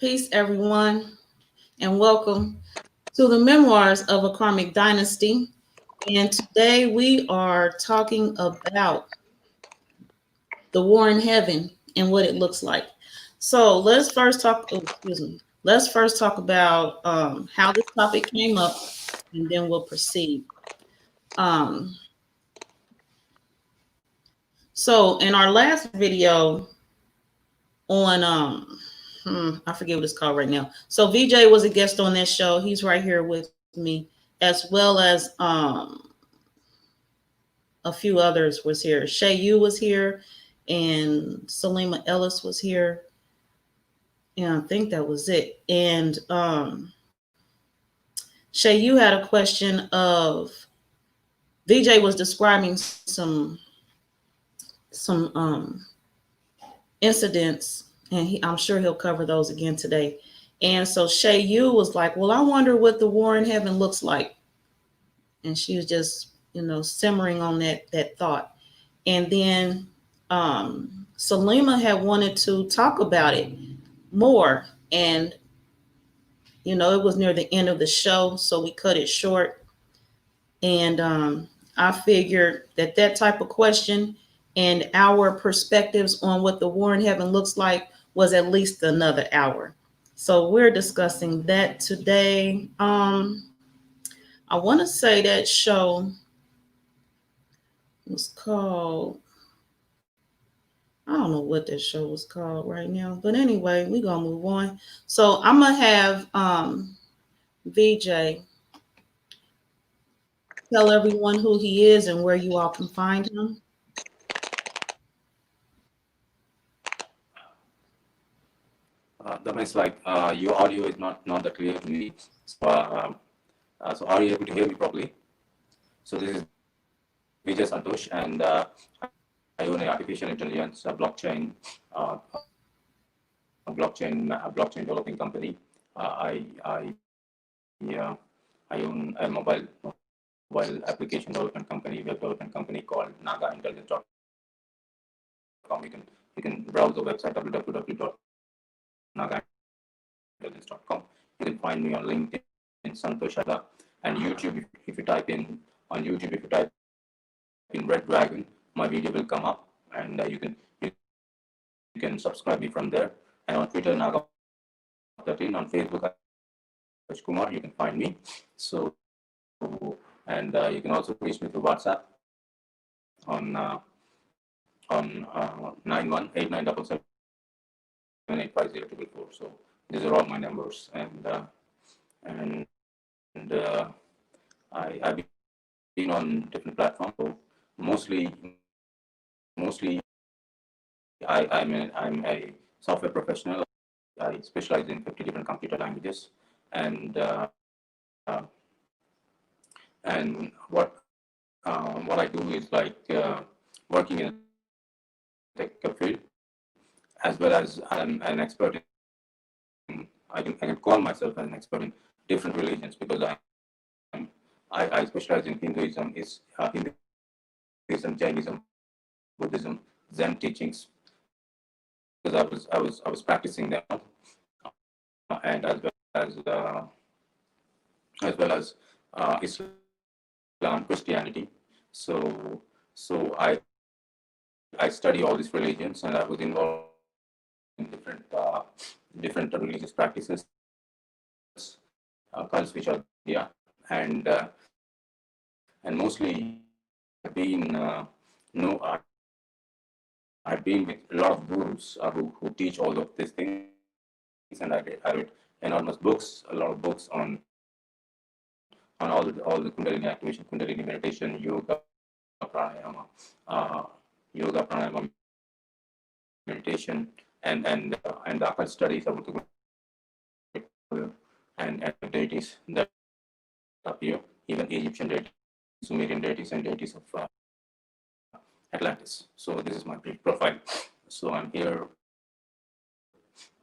Peace, everyone, and welcome to the Memoirs of a Karmic Dynasty. And today we are talking about the war in heaven and what it looks like. So let's first talk. Oh, excuse me. Let's first talk about how this topic came up, and then we'll proceed. Um, so in our last video on I forget what it's called right now. So VJ was a guest on that show. He's right here with me, as well as a few others was here. Shay Yu was here, and Selena Ellis was here. And I think that was it. And Shay Yu had a question of VJ was describing some incidents, and I'm sure he'll cover those again today. And so Shay Yu was like, "Well, I wonder what the war in heaven looks like," and she was just, simmering on that thought. And then Selena had wanted to talk about it more, and it was near the end of the show, so we cut it short. And I figured that type of question and our perspectives on what the war in heaven looks like was at least another hour. So we're discussing that today. I want to say that show was called, I don't know what that show was called right now, but anyway, we're gonna move on. So I'm gonna have VJ tell everyone who he is and where you all can find him. That means like your audio is not that clear to me. So are you able to hear me properly? So this is Vijay Santosh, and I own an artificial intelligence blockchain developing company. I own a mobile application development company, web development company called nagaintelligence.com. You can browse the website www.nagaintelligence.com. You can find me on LinkedIn, Santosh Ada, and YouTube. If you type in on YouTube, if you type in Red Dragon, my video will come up, and you can subscribe me from there. And on Twitter, Naga13, on Facebook, Kumar, you can find me. So, and you can also reach me through WhatsApp on 918977785044. So these are all my numbers, and I've been on different platforms. So mostly I'm a software professional. I specialize in 50 different computer languages, and uh, and what I do is like working in the tech field, as well as I'm an expert in, I can call myself an expert in different religions, because I specialize in Hinduism, Hinduism, Jainism, Buddhism, Zen teachings, because I was practicing them, and as well as Islam, Christianity. So I study all these religions, and I was involved in different religious practices, cults which are there, and and mostly I've been no I've been with a lot of gurus who teach all of these things, and I read enormous books, a lot of books on all the Kundalini activation, Kundalini meditation, pranayama, uh, yoga, pranayama, meditation, and the occult studies about the and deities that appear, even Egyptian deities, Sumerian deities, and deities of Atlantis. So this is my brief profile. So I'm here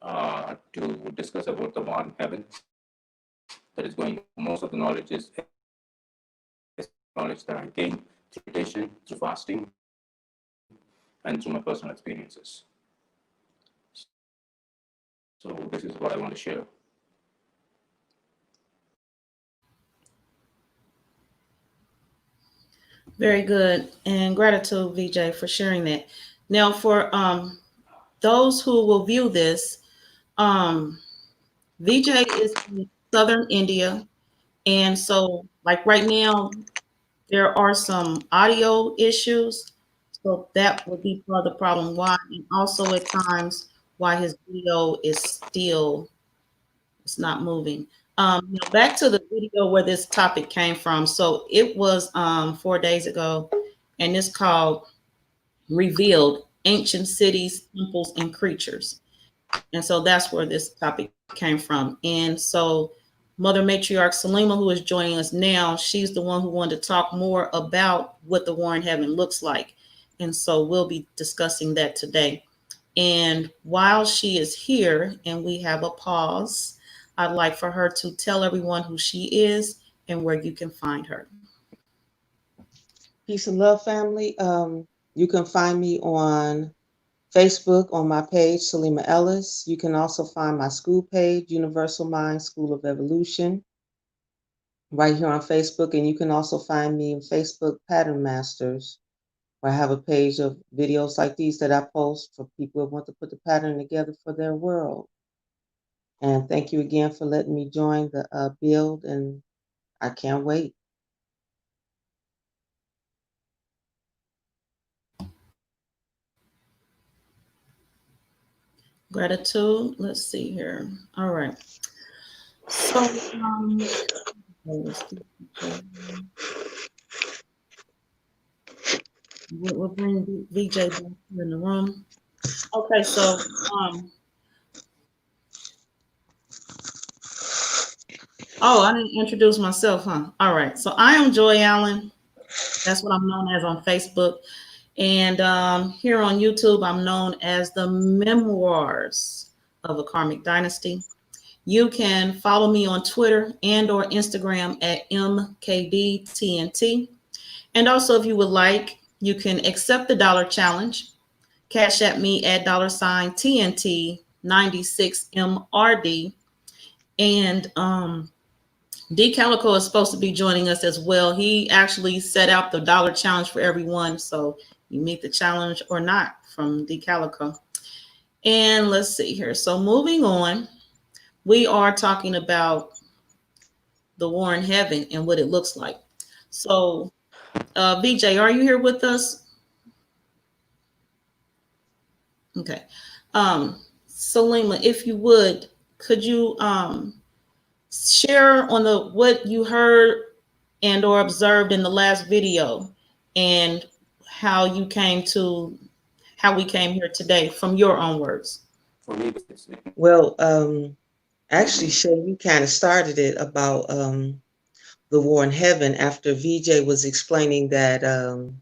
to discuss about the one heaven that is going. Most of the knowledge is knowledge that I gained through meditation, through fasting, and through my personal experiences. So this is what I want to share. Very good. And gratitude, VJ, for sharing that. Now, for those who will view this, um, VJ is in southern India. And so, like right now, there are some audio issues. So that would be part of the problem. Why? And also at times, why his video is still, it's not moving. Back to the video where this topic came from. So it was 4 days ago, and it's called Revealed Ancient Cities, Temples, and Creatures. And so that's where this topic came from. And so Mother Matriarch Selima, who is joining us now, she's the one who wanted to talk more about what the war in heaven looks like. And so we'll be discussing that today. And while she is here and we have a pause, I'd like for her to tell everyone who she is and where you can find her. Peace and love, family. You can find me on Facebook on my page, Selima Ellis. You can also find my school page, Universal Mind School of Evolution, right here on Facebook. And you can also find me on Facebook Pattern Masters, where I have a page of videos like these that I post for people who want to put the pattern together for their world. And thank you again for letting me join the build, and I can't wait. Gratitude. Let's see here. All right. So, let's see. We'll bring VJ back here in the room. Okay, so oh, I didn't introduce myself, huh? All right. So I am Joy Allen. That's what I'm known as on Facebook. And here on YouTube, I'm known as the Memoirs of a Karmic Dynasty. You can follow me on Twitter and or Instagram at MKDTNT. And also, if you would like, you can accept the dollar challenge. Cash at me at $TNT96MRD. And D Calico is supposed to be joining us as well. He actually set out the dollar challenge for everyone. So you meet the challenge or not from D Calico. And let's see here. So moving on, we are talking about the war in heaven and what it looks like. So, VJ, are you here with us? Okay. Selena, if you would, could you share on the what you heard and or observed in the last video and how you came to how we came here today from your own words? For me, Well, actually, Shay, you kind of started it about the war in heaven after VJ was explaining that the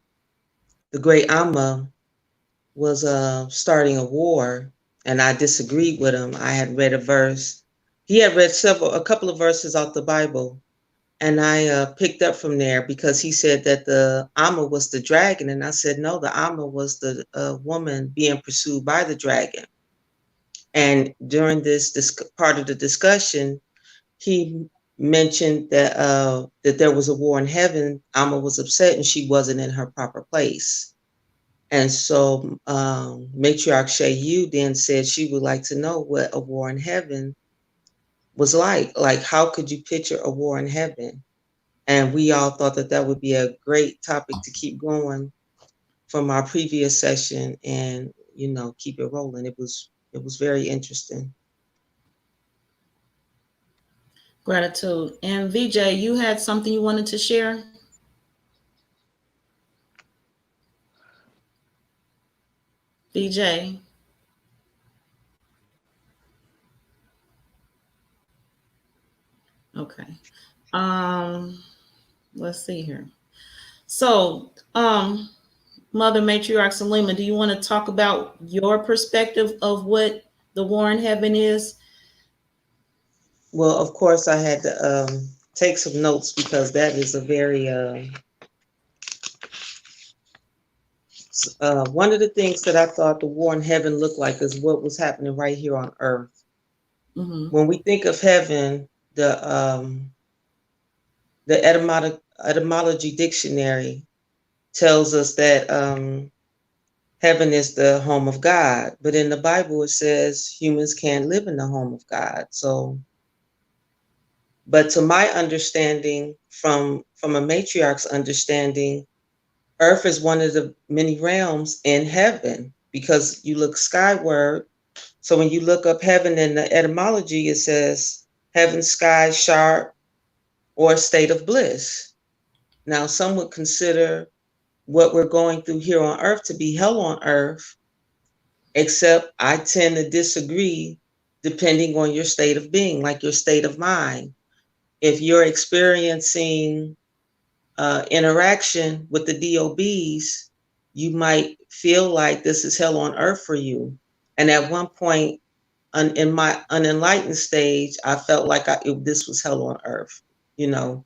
great Amma was starting a war, and I disagreed with him. I had read a verse. He had read a couple of verses out the Bible, and I picked up from there because he said that the Amma was the dragon, and I said no, the Amma was the woman being pursued by the dragon. And during this part of the discussion, he mentioned that that there was a war in heaven. Amma was upset and she wasn't in her proper place. And so Matriarch Shayu then said she would like to know what a war in heaven was like. Like, how could you picture a war in heaven? And we all thought that that would be a great topic to keep going from our previous session, and keep it rolling. It was very interesting. Gratitude. And VJ, you had something you wanted to share? VJ. Okay. Um, let's see here. So, Mother Matriarch Selima, do you want to talk about your perspective of what the war in heaven is? Well, of course, I had to take some notes because that is a very one of the things that I thought the war in heaven looked like is what was happening right here on earth. Mm-hmm. When we think of heaven, the etymology dictionary tells us that heaven is the home of God, but in the Bible it says humans can't live in the home of God. So, but to my understanding, from a matriarch's understanding, Earth is one of the many realms in heaven because you look skyward. So when you look up heaven in the etymology, it says heaven, sky, sharp, or a state of bliss. Now, some would consider what we're going through here on earth to be hell on earth, except I tend to disagree depending on your state of being, like your state of mind. If you're experiencing interaction with the DOBs, you might feel like this is hell on earth for you. And at one point in my unenlightened stage, I felt like this was hell on earth, you know.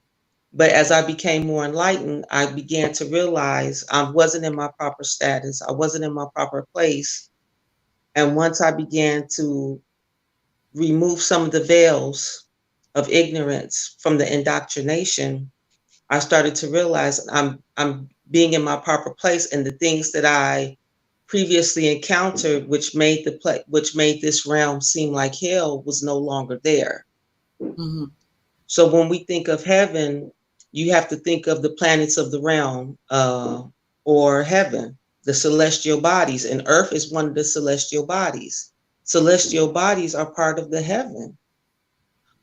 But as I became more enlightened, I began to realize I wasn't in my proper status. I wasn't in my proper place. And once I began to remove some of the veils of ignorance from the indoctrination, I started to realize I'm being in my proper place, and the things that I previously encountered, which made this realm seem like hell, was no longer there. Mm-hmm. So when we think of heaven, you have to think of the planets of the realm, or heaven, the celestial bodies, and Earth is one of the celestial bodies. Celestial bodies are part of the heaven.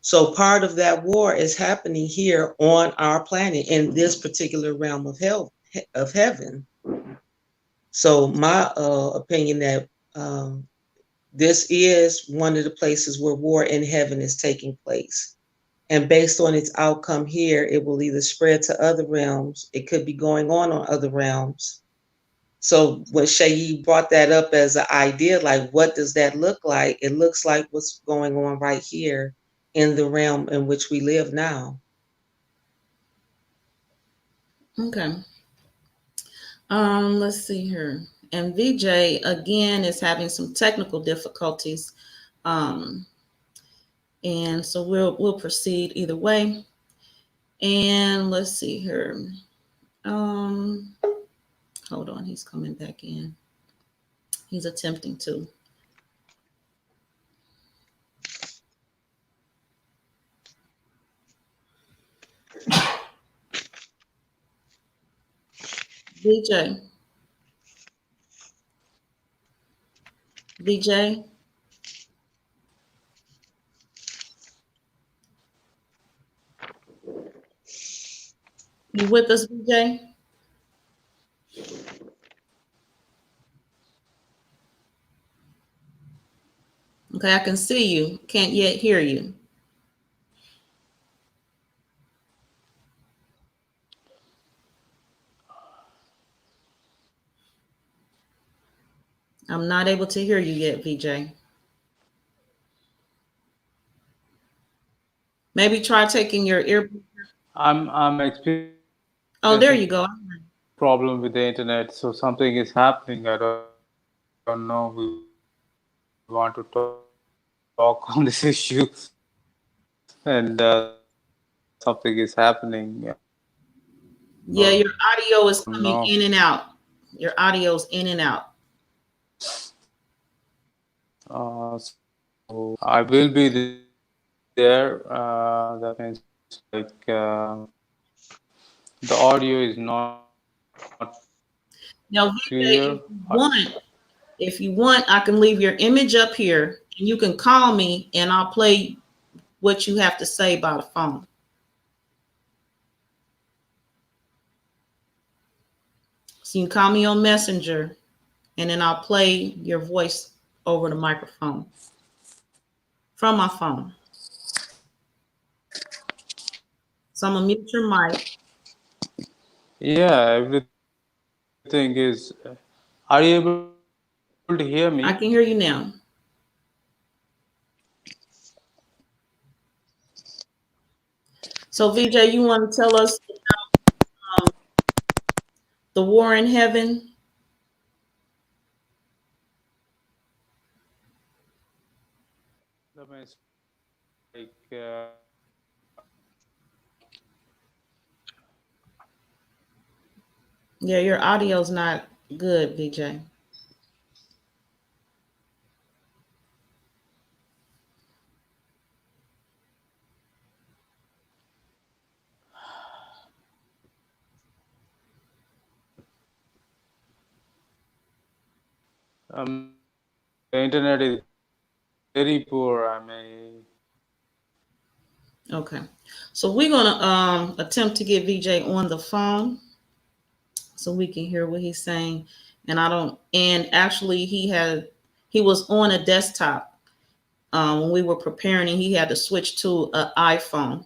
So part of that war is happening here on our planet in this particular realm of hell, of heaven. So my opinion that this is one of the places where war in heaven is taking place. And based on its outcome here, it will either spread to other realms. It could be going on other realms. So when Shayi brought that up as an idea, like what does that look like? It looks like what's going on right here in the realm in which we live now. Okay. Let's see here. And VJ again is having some technical difficulties. Um, and so we'll proceed either way. And let's see here. Um, hold on, he's coming back in. He's attempting to. VJ, VJ, you with us, VJ? Okay, I can see you. Can't yet hear you. I'm not able to hear you yet, VJ. Maybe try taking your ear. I'm experiencing Oh, there you go. problem with the internet, so something is happening. I don't know. We want to talk on this issue, and something is happening. I Yeah, your don't know. audio is coming in and out. Your audio's in and out. So I will be there. That means like the audio is not Now, clear. VJ, if you want, I can leave your image up here and you can call me and I'll play what you have to say by the phone. So you can call me on Messenger and then I'll play your voice over the microphone from my phone. So I'm gonna mute your mic. Yeah, everything is. Are you able to hear me? I can hear you now. So VJ, you want to tell us um, the war in heaven? That means Yeah, your audio's not good, BJ. the internet is very poor. I mean, Okay. So we're gonna attempt to get VJ on the phone so we can hear what he's saying. And I don't and actually he was on a desktop when we were preparing and he had to switch to an iPhone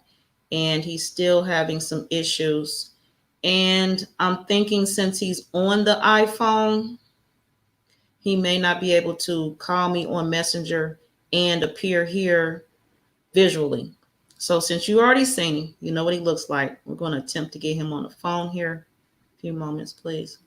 and he's still having some issues. And I'm thinking since he's on the iPhone, he may not be able to call me on Messenger and appear here visually. So since you already seen him, you know what he looks like. We're going to attempt to get him on the phone here. A few moments, please.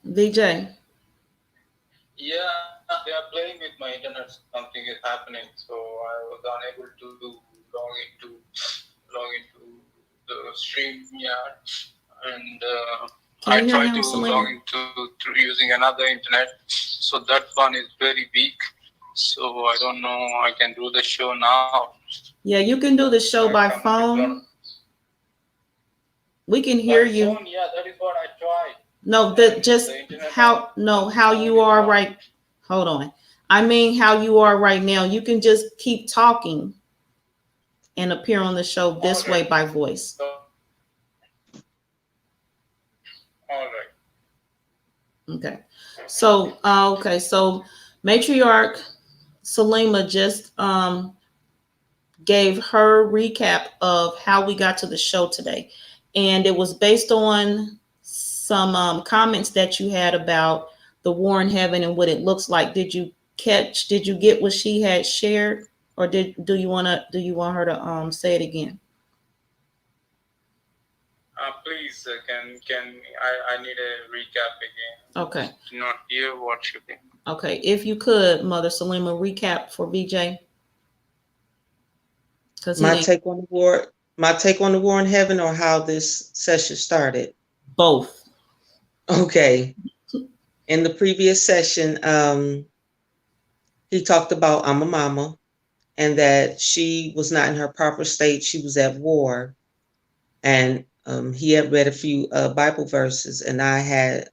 VJ. yeah, they are playing with my internet. Something is happening, so I was unable to log into log into the stream yard, and Can I you hear tried him, to log Selena? into through using another internet. So that one is very weak. So I don't know. I can do the show now. Yeah, you can do the show by phone. We can hear you. Phone, yeah, that is what I tried. No, just how you are right. Hold on. I mean how you are right now. You can just keep talking and appear on the show this way by voice. All right. Okay. So matriarch Selena just gave her recap of how we got to the show today. And it was based on some comments that you had about the war in heaven and what it looks like. Did you get what she had shared? Or do you want her to say it again? Please, I need a recap again. Okay. Do not hear what you think. Okay. If you could, Mother Selena, recap for VJ. My take on the war, my take on the war in heaven, or how this session started. Both. Okay. In the previous session, he talked about I'm a mama and that she was not in her proper state. She was at war. And he had read a few Bible verses, and I had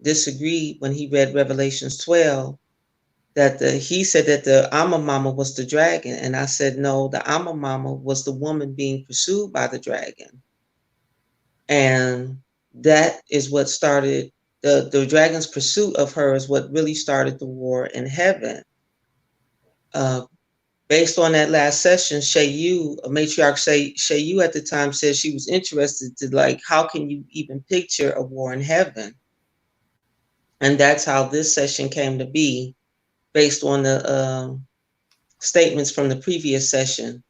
disagreed when he read Revelations 12 that he said that the Amma Mama was the dragon, and I said no, the Amma Mama was the woman being pursued by the dragon, and that is what started the dragon's pursuit of her is what really started the war in heaven. Uh, Based on that last session, Shayu, a matriarch Shayu at the time said she was interested to like, how can you even picture a war in heaven? And that's how this session came to be, based on the statements from the previous session.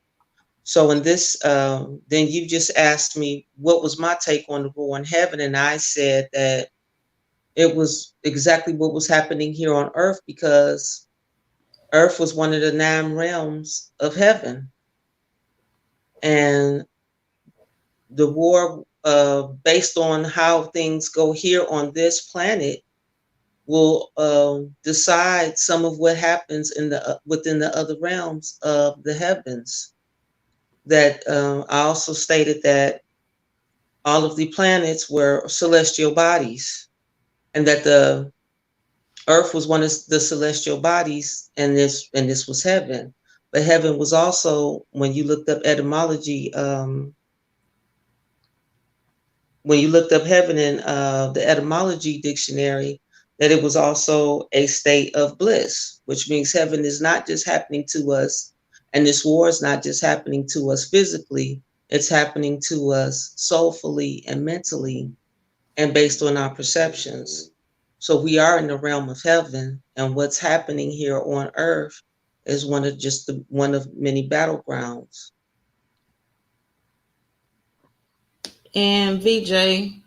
So in this, then you just asked me what was my take on the war in heaven, and I said that it was exactly what was happening here on earth, because earth was one of the 9 realms of heaven. And the war, based on how things go here on this planet, will decide some of what happens in the within the other realms of the heavens. That I also stated that all of the planets were celestial bodies, and that the Earth was one of the celestial bodies, and this was heaven. But heaven was also, when you looked up etymology, when you looked up heaven in the etymology dictionary, that it was also a state of bliss, which means heaven is not just happening to us, and this war is not just happening to us physically, it's happening to us soulfully and mentally, and based on our perceptions. So we are in the realm of heaven, and what's happening here on earth is one of many battlegrounds. And VJ,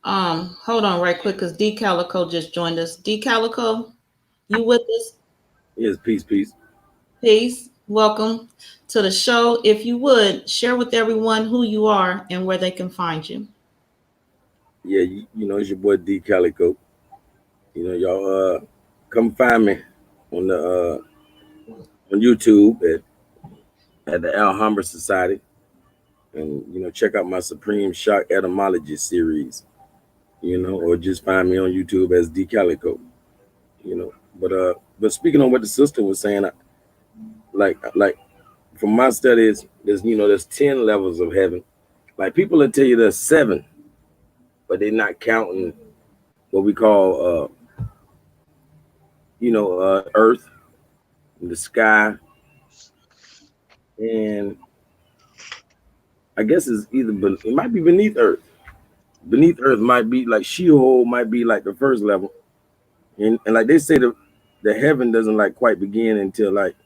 hold on right quick because D Calico just joined us. D Calico, you with us? Yes, peace, peace. Peace. Welcome to the show. If you would share with everyone who you are and where they can find you. Yeah, it's your boy D Calico. Y'all come find me on the on YouTube at the Alhambra Society, and check out my Supreme Shock Etymology series. Or just find me on YouTube as D Calico. But speaking on what the sister was saying, like from my studies, there's 10 levels of heaven. Like people will tell you there's seven, but they're not counting what we call earth, the sky, and I guess it's it might be beneath earth. Beneath earth might be like Sheol, might be like the first level, and like they say the heaven doesn't like quite begin until like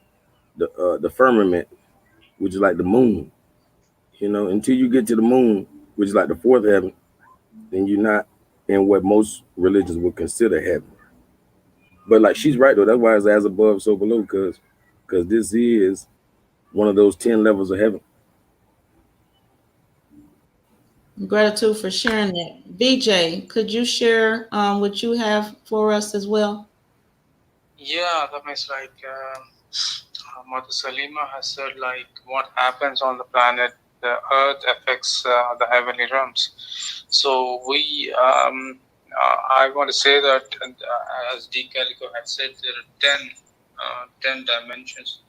the firmament, which is like the moon. Until you get to the moon, which is like the fourth heaven, then you're not in what most religions would consider heaven. But like she's right though, that's why it's as above, so below, because this is one of those 10 levels of heaven. Gratitude for sharing that. VJ, could you share what you have for us as well? Yeah, that means like Mother Salima has said, like what happens on the planet, the Earth affects the heavenly realms. So I want to say that, as D. Calico had said, there are 10 dimensions.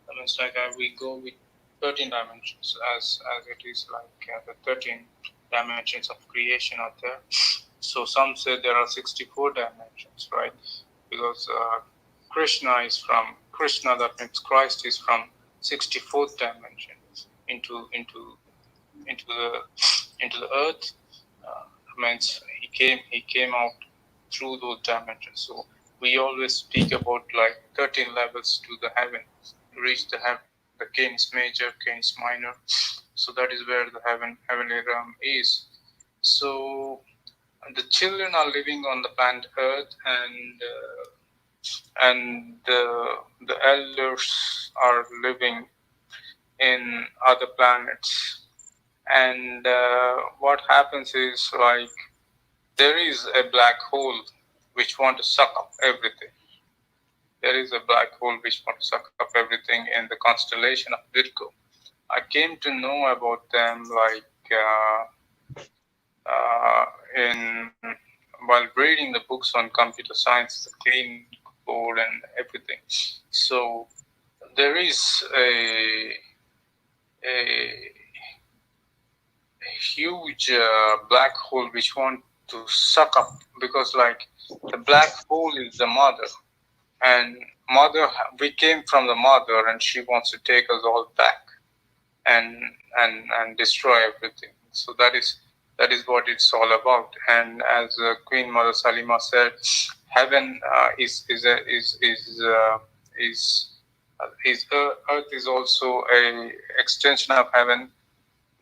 That means like we go with 13 dimensions, as it is like the 13 dimensions of creation out there. So some say there are 64 dimensions, right? Because Krishna, that means Christ, is from 64th dimension into the earth. Means he came out through those dimensions. So we always speak about like 13 levels to the heaven to reach the heaven, the Cain's major, Cain's minor. So that is where the heavenly realm is. So the children are living on the planet Earth, and the elders are living in other planets. And what happens is like there is a black hole which want to suck up everything. There is a black hole which want to suck up everything in the constellation of Virgo. I came to know about them like in while reading the books on computer science, the clean code and everything. So there is a huge black hole which want to suck up, because like the black hole is the mother, and we came from the mother, and she wants to take us all back and and destroy everything. So that is what it's all about. And as Queen Mother Salima said, heaven is earth is also a extension of heaven.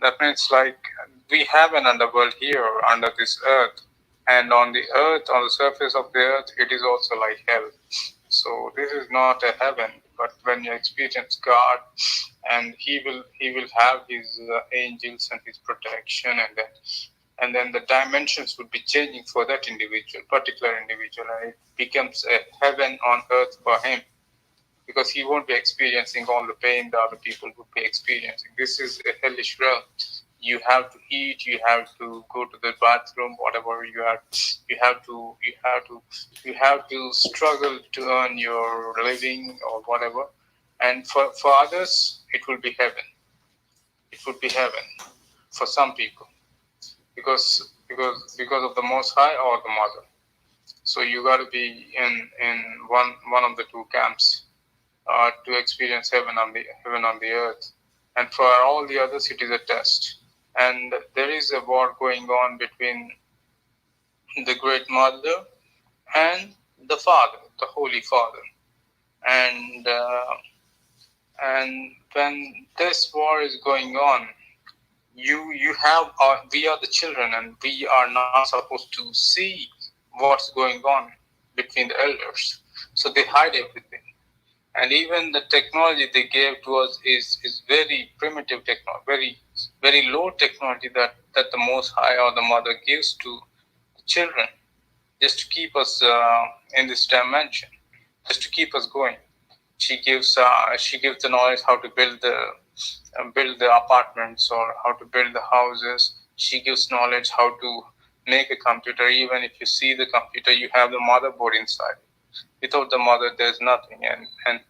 That means like we have an underworld here under this earth, and on the earth, on the surface of the earth, it is also like hell. So this is not a heaven, but when you experience God, and He will have His angels and His protection, and then the dimensions would be changing for that particular individual, and it becomes a heaven on earth for him, because he won't be experiencing all the pain the other people would be experiencing. This is a hellish realm. You have to eat, you have to go to the bathroom, whatever you have to struggle to earn your living or whatever. And for others, it will be heaven. It would be heaven for some people, because of the Most High or the Mother. So you got to be in one of the two camps to experience heaven on the earth. And for all the others, it is a test. And there is a war going on between the Great Mother and the Father, the Holy Father. And and when this war is going on, you have we are the children, and we are not supposed to see what's going on between the elders. So they hide everything. And even the technology they gave to us is very primitive technology, very low technology that the Most High or the Mother gives to the children, just to keep us in this dimension, just to keep us going. She gives the knowledge how to build the apartments or how to build the houses. She gives knowledge how to make a computer. Even if you see the computer, you have the motherboard inside. Without the mother, there's nothing. And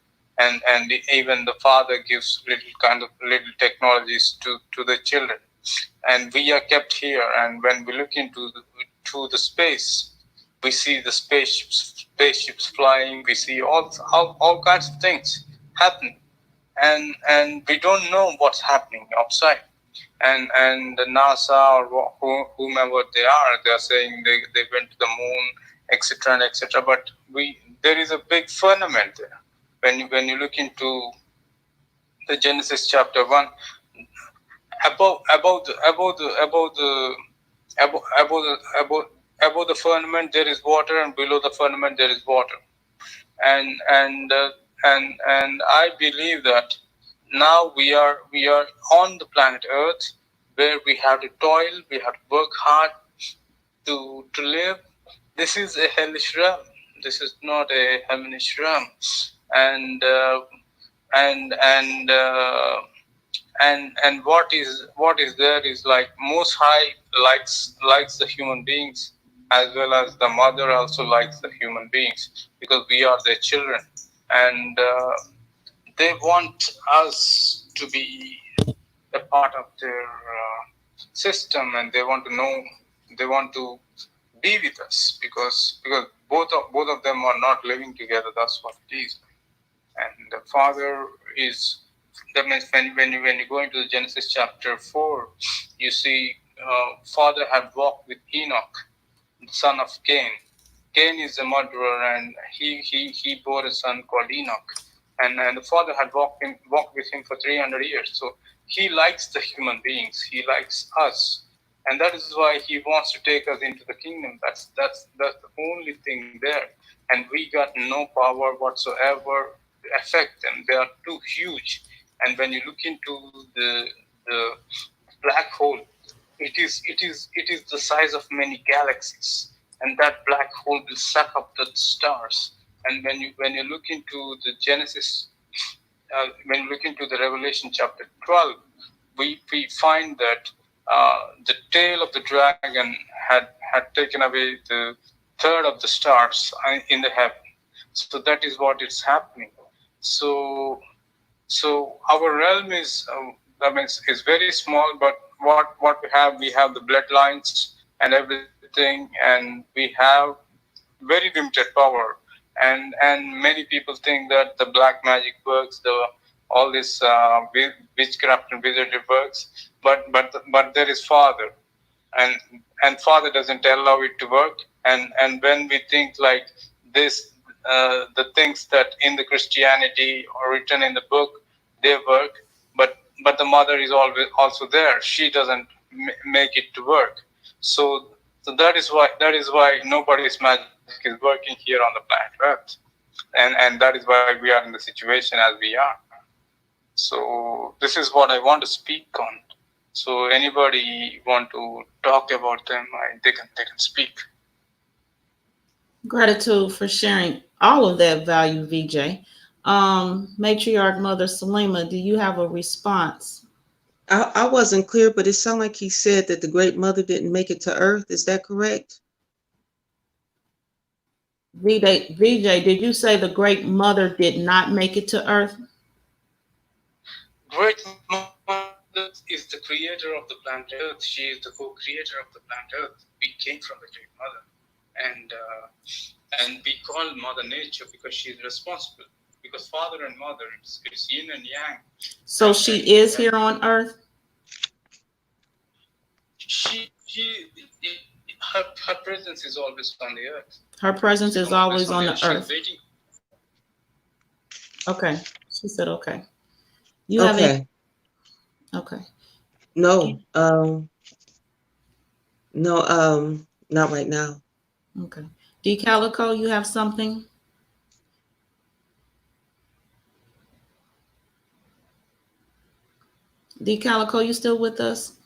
even the father gives little technologies to the children. And we are kept here. And when we look to the space, we see the spaceships flying. We see all kinds of things happening, and we don't know what's happening outside. And the NASA or whomever they are saying they went to the moon, etc. and etc. But there is a big firmament there. When you look into the Genesis chapter 1, above the above, above the firmament there is water, and below the firmament there is water. And I believe that now we are on the planet Earth, where we have to toil, we have to work hard to live. This is a hellish realm. This is not a heavenish realm. And and and uh, and what is there is like Most High likes the human beings, as well as the mother also likes the human beings, because we are their children. And they want us to be a part of their system, and they want to be with us, because both of them are not living together. That's what it is. And the father is, that means when you go into the Genesis chapter 4, you see father had walked with Enoch, the son of Cain. Cain is a murderer, and he bore a son called Enoch. And the father had walked with him for 300 years. So he likes the human beings. He likes us. And that is why he wants to take us into the kingdom. That's the only thing there. And we got no power whatsoever to affect them. They are too huge. And when you look into the black hole, it is the size of many galaxies, and that black hole will suck up the stars. And when you look into the Genesis, when you look into the Revelation chapter 12, we find that the tail of the dragon had taken away the third of the stars in the heaven. So that is what is happening. So our realm is very small, but what we have the bloodlines and everything, and we have very limited power. And many people think that the black magic works, the all this witchcraft and wizardry works, but there is Father, and Father doesn't allow it to work. And when we think like this, the things that in the Christianity or written in the book, they work, but the mother is always also there. She doesn't make it to work. So that is why nobody's magic is working here on the planet Earth, and that is why we are in the situation as we are. So this is what I want to speak on. So anybody want to talk about them, they can speak. Gratitude for sharing all of that value, VJ. Matriarch Mother Selena, do you have a response? I wasn't clear, but it sounded like he said that the Great Mother didn't make it to Earth. Is that correct? VJ, did you say the Great Mother did not make it to Earth? Great Mother is the creator of the planet Earth. She is the co-creator of the planet Earth. We came from the Great Mother, and we call Mother Nature because she is responsible. Because father and mother, it's yin and yang. So she is here on Earth? She her presence is always on the earth. Her presence She's is always always on on the the earth. She's earth. waiting. Okay. She said okay. You have any? Okay. Okay. No, no, not right now. Okay. D Calico, you have something? D Calico, you still with us?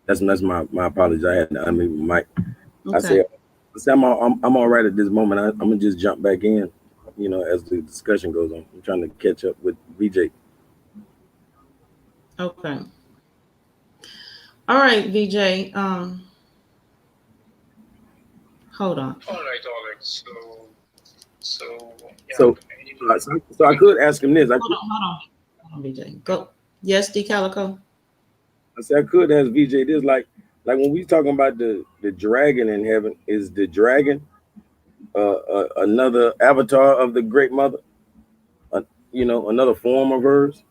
That's my apologies. I had to unmute my mic. I Okay. say I'm all right at this moment. I'm gonna just jump back in, as the discussion goes on. I'm trying to catch up with VJ. Okay. All right, VJ. Hold on. All right, all right. So yeah, So, you so I could ask him this. Hold on, VJ. Go. Yes, D Calico. I said I could ask VJ this, like when we talking about the dragon in heaven, is the dragon another avatar of the Great Mother? Uh, another form of hers?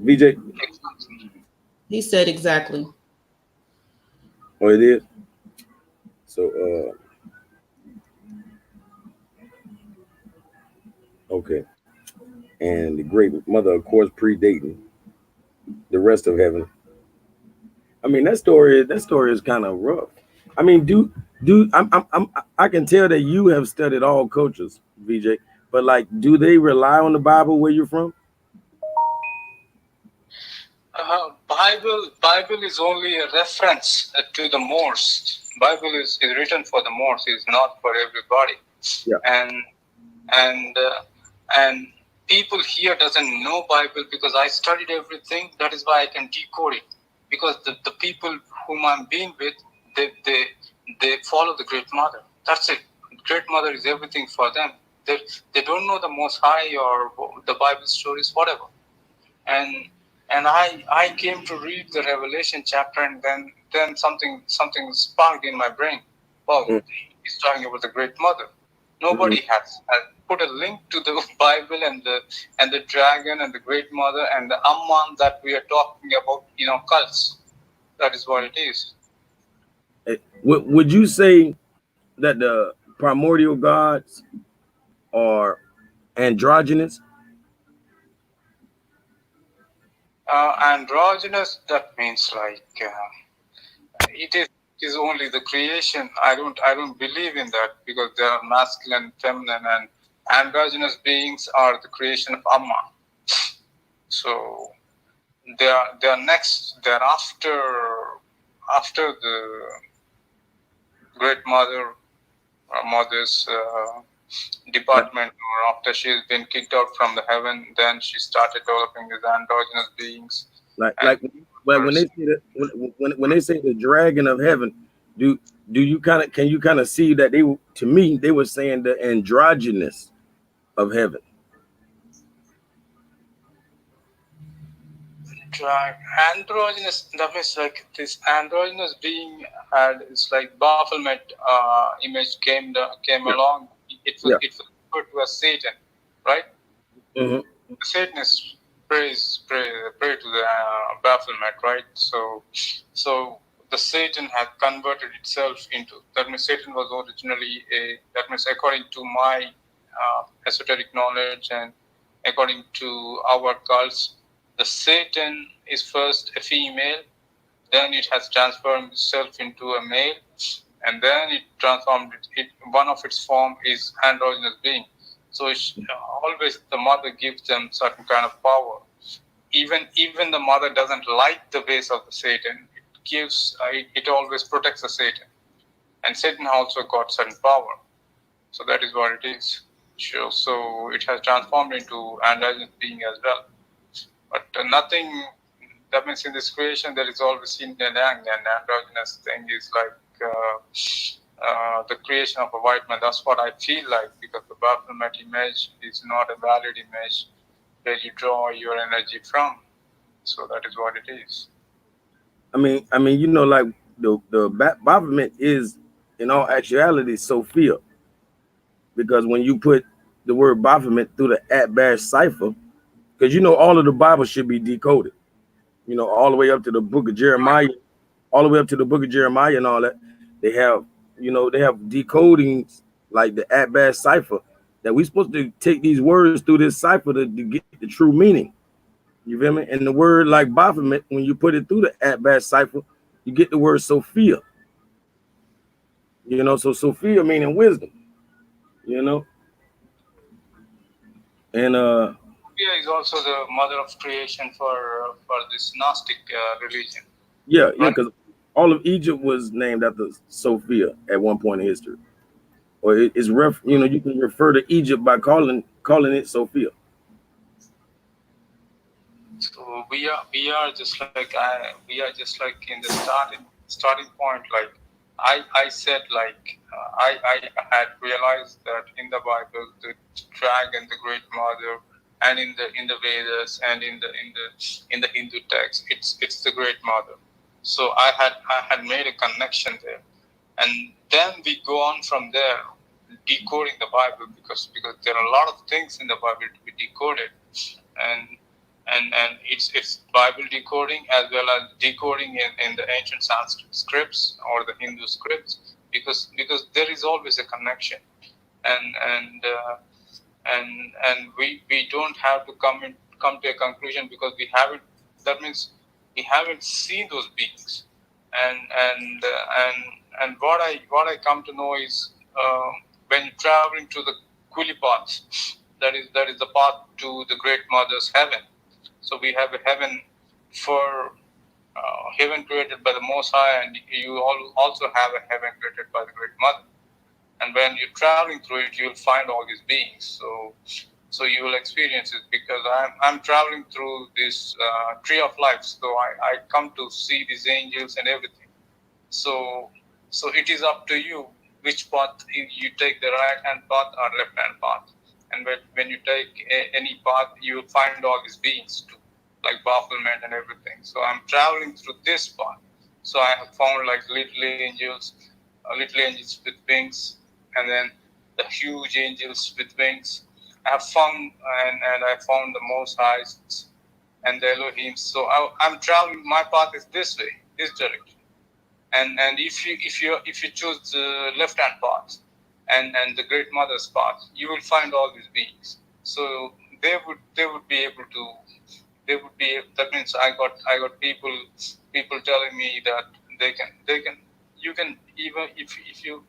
VJ, He said exactly. or it is? So, okay. And the Great Mother, of course, predating the rest of heaven. I mean, that story is kind of rough. I mean, I can tell that you have studied all cultures, VJ. But like, do they rely on the Bible where you're from? Bible is only a reference to the Morse. Bible is written for the Morse. It's not for everybody. Yeah. And people here doesn't know Bible because I studied everything. That is why I can decode it. Because the people whom I'm being with, they follow the Great Mother. That's it. Great Mother is everything for them. They don't know the Most High or the Bible stories, whatever. And I came to read the Revelation chapter, and then something sparked in my brain. Wow, he's talking about the Great Mother. Nobody has put a link to the Bible and the dragon and the Great Mother and the Amman that we are talking about. Cults. That is what it is. Would you say that the primordial gods are androgynous? Androgynous. That means like. It is only the creation. I don't believe in that because there are masculine, feminine, and androgynous beings are the creation of Amma. So they are next. They are after the Great Mother or Mother's department, or after she's been kicked out from the heaven. Then she started developing these androgynous beings. Well, when they say that, when they say the dragon of heaven, do you can you kind of see that to me they were saying the androgynous of heaven? Androgynous, that means like this androgynous being it's like Baphomet image came along. It was referred to as Satan, right? Mm-hmm. Satanists pray to the Baphomet, right? So the Satan had converted itself into, that means Satan was originally that means according to my esoteric knowledge and according to our cults, the Satan is first a female, then it has transformed itself into a male, and then it transformed it. One of its form is androgynous being. So always the mother gives them certain kind of power. Even the mother doesn't like the ways of the Satan. It always protects the Satan, and Satan also got certain power. So that is what it is. Sure. So it has transformed into androgynous being as well. But nothing. That means in this creation there is always yin and yang, and androgynous thing is like the creation of a white man. That's what I feel like, because the Baphomet image is not a valid image where you draw your energy from. So that is what it is. I mean, like the Baphomet is in all actuality Sophia, because when you put the word Baphomet through the @ cipher, because all of the Bible should be decoded. You know, all the way up to the book of Jeremiah, all the way up to the book of Jeremiah and all that. They have, you know, they have decodings like the at-bat cipher that we supposed to take these words through this cipher to get the true meaning. You feel me? And the word like Baphomet, when you put it through the at-bat cipher, you get the word Sophia. You know, so Sophia meaning wisdom. You know, and Sophia is also the mother of creation for this Gnostic religion, yeah, yeah, right? because all of Egypt was named after Sophia at one point in history. Or it's you know, you can refer to Egypt by calling it Sophia. So we are just like we are just like in the starting point. Like I said, like I had realized that in the Bible, the dragon, the great mother, and in the Vedas and in the Hindu text, it's the great mother. So I had made a connection there, and then we go on from there, decoding the Bible because there are a lot of things in the Bible to be decoded, and it's Bible decoding as well as decoding in the ancient Sanskrit scripts or the Hindu scripts, because there is always a connection, and and uh, and we don't have to come to a conclusion because we haven't. That means we haven't seen those beings, and and uh, and and what I come to know is when you're traveling to the Kuli path, that is the path to the Great Mother's heaven. So we have a heaven for heaven created by the Most High, and you also have a heaven created by the Great Mother. And when you're traveling through it, you'll find all these beings. So you will experience it because I'm traveling through this tree of life. So I come to see these angels and everything. So it is up to you which path you take, the right hand path or left hand path. And when you take any path, you will find all these beings too, like bafflement and everything. So I'm traveling through this path. So I have found like little angels with wings, and then the huge angels with wings. I have found and I found the Most Highs and the Elohim. So I'm traveling. My path is this way, this direction. And if you choose the left hand path and the Great Mother's path, you will find all these beings. So they would be able to. That means I got people telling me that they can you can even if you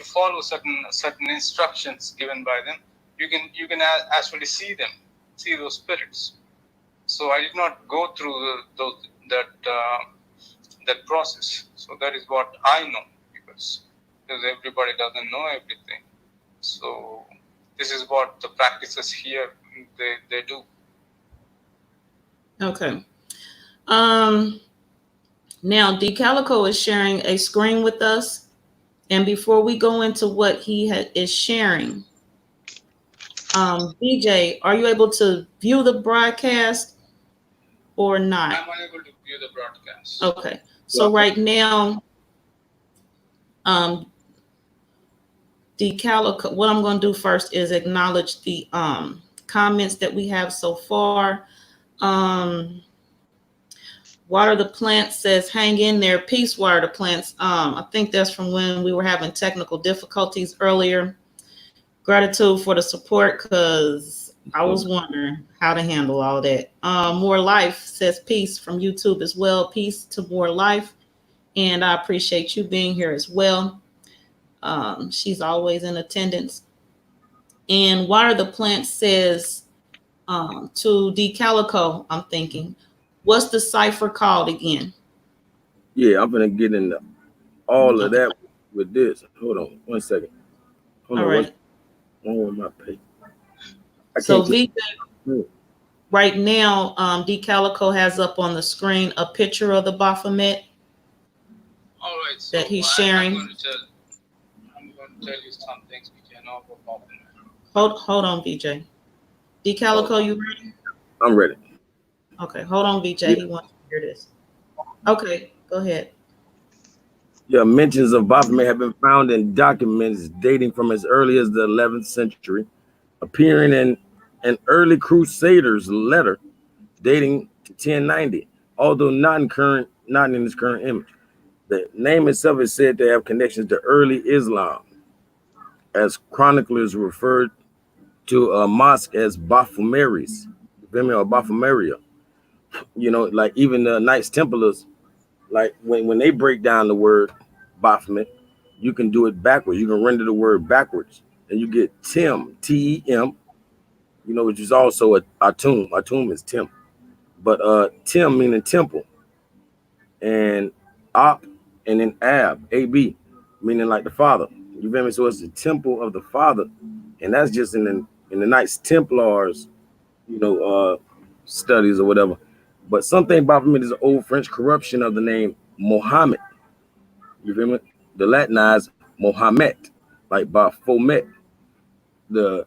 follow certain instructions given by them, you can actually see those spirits. So I did not go through that process. So that is what I know, because everybody doesn't know everything. So this is what the practices here they do. Okay. Um, Now DeCalico is sharing a screen with us, and before we go into what he is sharing, BJ, are you able to view the broadcast or not? I'm unable to view the broadcast. Okay. So right now, um, DeCalico, what I'm going to do first is acknowledge the comments that we have so far. Water the Plants says, hang in there. Peace, Water the Plants. I think that's from when we were having technical difficulties earlier. Gratitude for the support, because I was wondering how to handle all that. More Life says peace from YouTube as well. Peace to More Life. And I appreciate you being here as well. She's always in attendance. And Water the Plant says to DeCalico, I'm thinking, what's the cipher called again? Yeah, I'm gonna get into all of that with this. Hold on 1 second. Hold All on, right. what's on my page? So VJ, right now, DeCalico has up on the screen a picture of the Baphomet. All right, so that he's sharing. I'm going to tell you some things which I know about Baphomet. Hold on, VJ. DeCalico, you ready? I'm ready. Okay, hold on, VJ. Yeah. He wants to hear this. Okay, go ahead. Yeah, mentions of Baphomet have been found in documents dating from as early as the 11th century, appearing in an early Crusaders letter dating to 1090. although not in its current image. The name itself is said to have connections to early Islam, as chroniclers referred to a mosque as Baphomeres, or Baphomeria. Like even the Knights Templars, like when they break down the word Baphomet, you can do it backwards. You can render the word backwards, and you get Tim, Tem, which is also a tomb. A tomb is Tim, but Tim meaning temple, and Op, and then Ab, meaning like the Father. You feel me? So it's the temple of the Father, and that's just in the Knights Templars, you know, uh, studies or whatever. But something Baphomet is an old French corruption of the name Mohammed. You feel me? The Latinized Mohammed, like Baphomet, the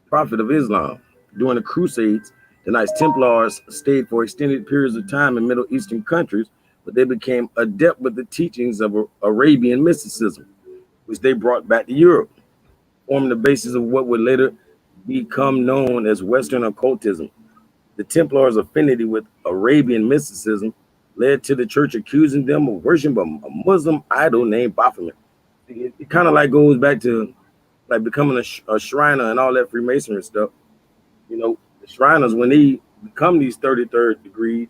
prophet of Islam. During the Crusades, the Knights Templars stayed for extended periods of time in Middle Eastern countries, but they became adept with the teachings of Arabian mysticism, which they brought back to Europe, forming the basis of what would later become known as Western occultism. The Templars' affinity with Arabian mysticism led to the church accusing them of worshiping a Muslim idol named Baphomet. It kind of like goes back to like becoming a Shriner and all that Freemasonry stuff. The Shriners, when they become these 33rd degrees,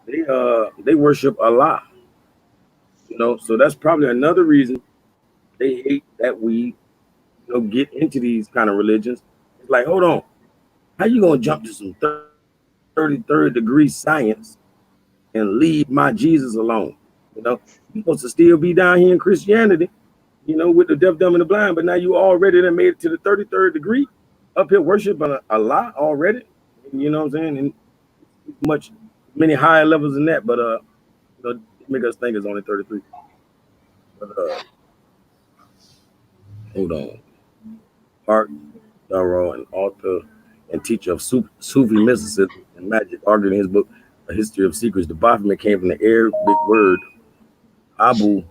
they worship Allah. So that's probably another reason they hate that we get into these kind of religions. It's like, hold on, how you gonna jump to some 33rd degree science and leave my Jesus alone? You're supposed to still be down here in Christianity, with the deaf, dumb, and the blind, but now you already done made it to the 33rd degree, up here worshiping Allah already. You know what I'm saying? And much many higher levels than that, but make us think it's only 33. But hold on. Art Darrow, an author and teacher of Sufi mysticism and magic, argued in his book A History of Secrets, the Baphomet came from the Arabic word Abu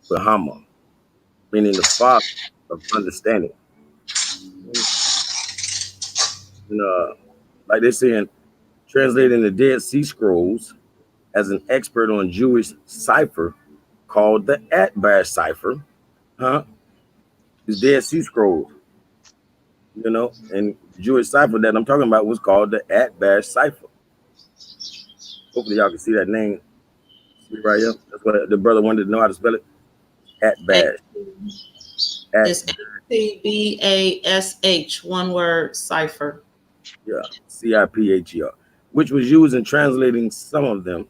Bahama, meaning the father of understanding. And, like they say in translating the Dead Sea Scrolls as an expert on Jewish cipher called the Atbar cipher, huh? These Dead Sea Scrolls, and Jewish cipher that I'm talking about was called the Atbar cipher. Hopefully y'all can see that name. See right here. That's what the brother wanted to know how to spell it. Atbar. It's Cbash, one word, cipher. Yeah, Cipher, which was used in translating some of them.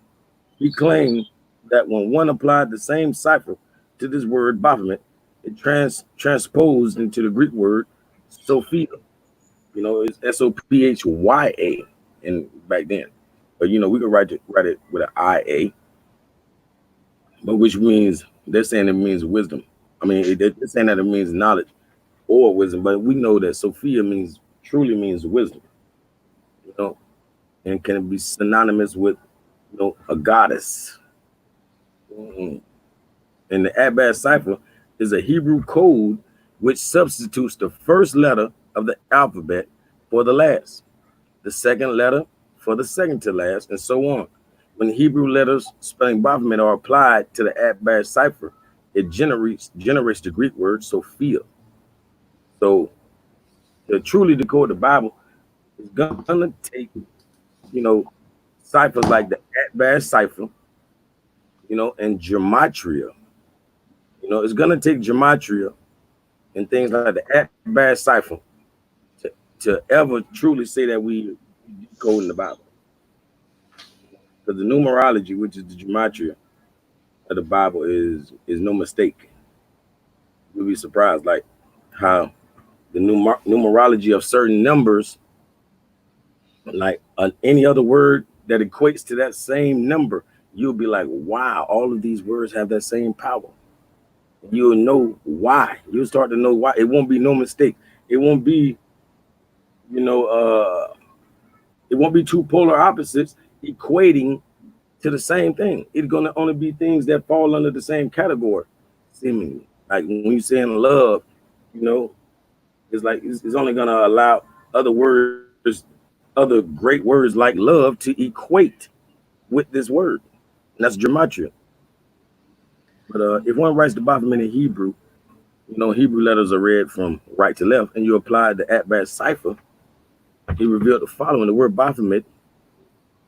He claimed that when one applied the same cipher to this word Baphomet, it transposed into the Greek word Sophia. It's Sophya, and back then. But we could write it with an IA, but which means they're saying it means wisdom. I mean, they're saying that it means knowledge or wisdom, but we know that Sophia truly means wisdom. You know, and can be synonymous with a goddess. Mm-mm. And the Abad cipher is a Hebrew code which substitutes the first letter of the alphabet for the last, the second letter for the second to last, and so on. When Hebrew letters spelling Baphomet are applied to the Abad cipher, it generates the Greek word Sophia. So to truly decode the Bible is gonna take, ciphers like the Abad cipher, and gematria. It's gonna take gematria and things like the Abad cipher to ever truly say that we decoding the Bible. Because the numerology, which is the gematria of the Bible, is no mistake. You'll be surprised, like how the numerology of certain numbers, like any other word that equates to that same number, you'll be like, wow, all of these words have that same power. You'll know why. You'll start to know why. It won't be no mistake. It won't be, you know, it won't be two polar opposites equating to the same thing. It's gonna only be things that fall under the same category, seemingly. Like when you're saying love, it's like it's only gonna allow other words, other great words like love to equate. with this word, and that's gematria. But if one writes the Baphomet in Hebrew, Hebrew letters are read from right to left, and you apply the Atbash cipher, he revealed the following: the word Baphomet,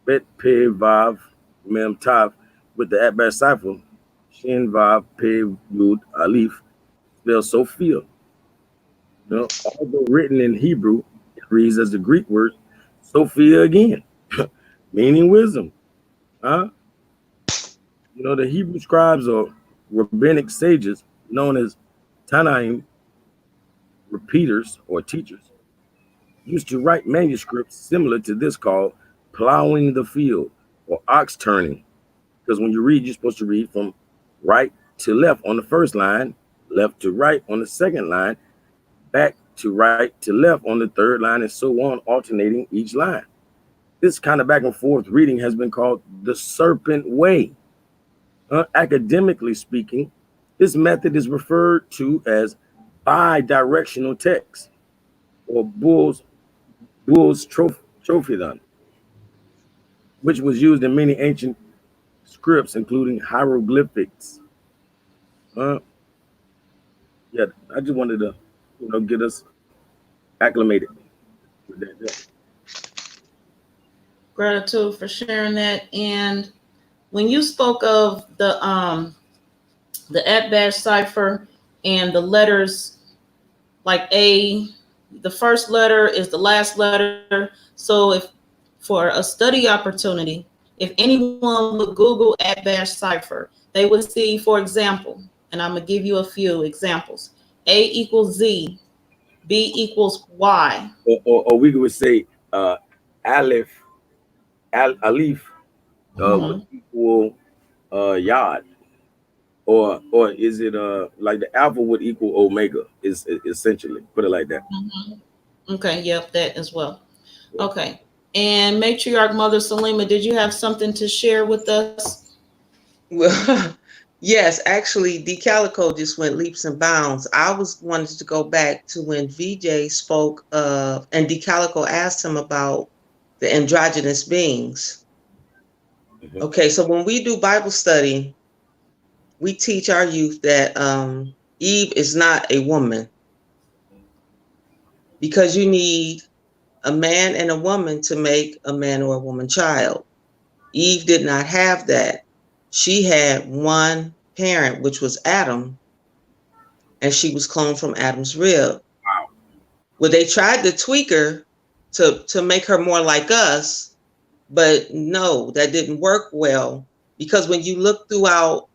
Bet Pe Vav Mem Tav, with the Atbash cipher, Shin Vav Pe Yud Alif, spells Sophia. Although written in Hebrew, it reads as the Greek word Sophia again, meaning wisdom. Huh? The Hebrew scribes or rabbinic sages, known as Tanaim, repeaters or teachers, used to write manuscripts similar to this called plowing the field or ox turning. Because when you read, you're supposed to read from right to left on the first line, left to right on the second line, back to right to left on the third line, and so on, alternating each line. This kind of back and forth reading has been called the serpent way. Academically speaking, this method is referred to as bi-directional text or Bull's Trophodon, which was used in many ancient scripts, including hieroglyphics. Yeah, I just wanted to, get us acclimated with that. Gratitude for sharing that. And when you spoke of the Atbash cipher and the letters like A, the first letter is the last letter. So if for a study opportunity, if anyone would Google Atbash cipher, they would see, for example, and I'm gonna give you a few examples. A equals Z, B equals Y. Or we would say Aleph, Alif would Mhm. equal Yod, or is it like the alpha would equal omega? Is essentially put it like that. Mhm. Okay, yep, that as well. Okay. And matriarch Mother Selena, did you have something to share with us? Well, yes, actually, D Calico just went leaps and bounds. I was wanted to go back to when VJ spoke of, and D Calico asked him about the androgynous beings. Mhm. Okay, so when we do Bible study, we teach our youth that Eve is not a woman because you need a man and a woman to make a man or a woman child. Eve did not have that. She had one parent, which was Adam, and she was cloned from Adam's rib. Wow. Well, they tried to tweak her to make her more like us, but no, that didn't work well because when you look throughout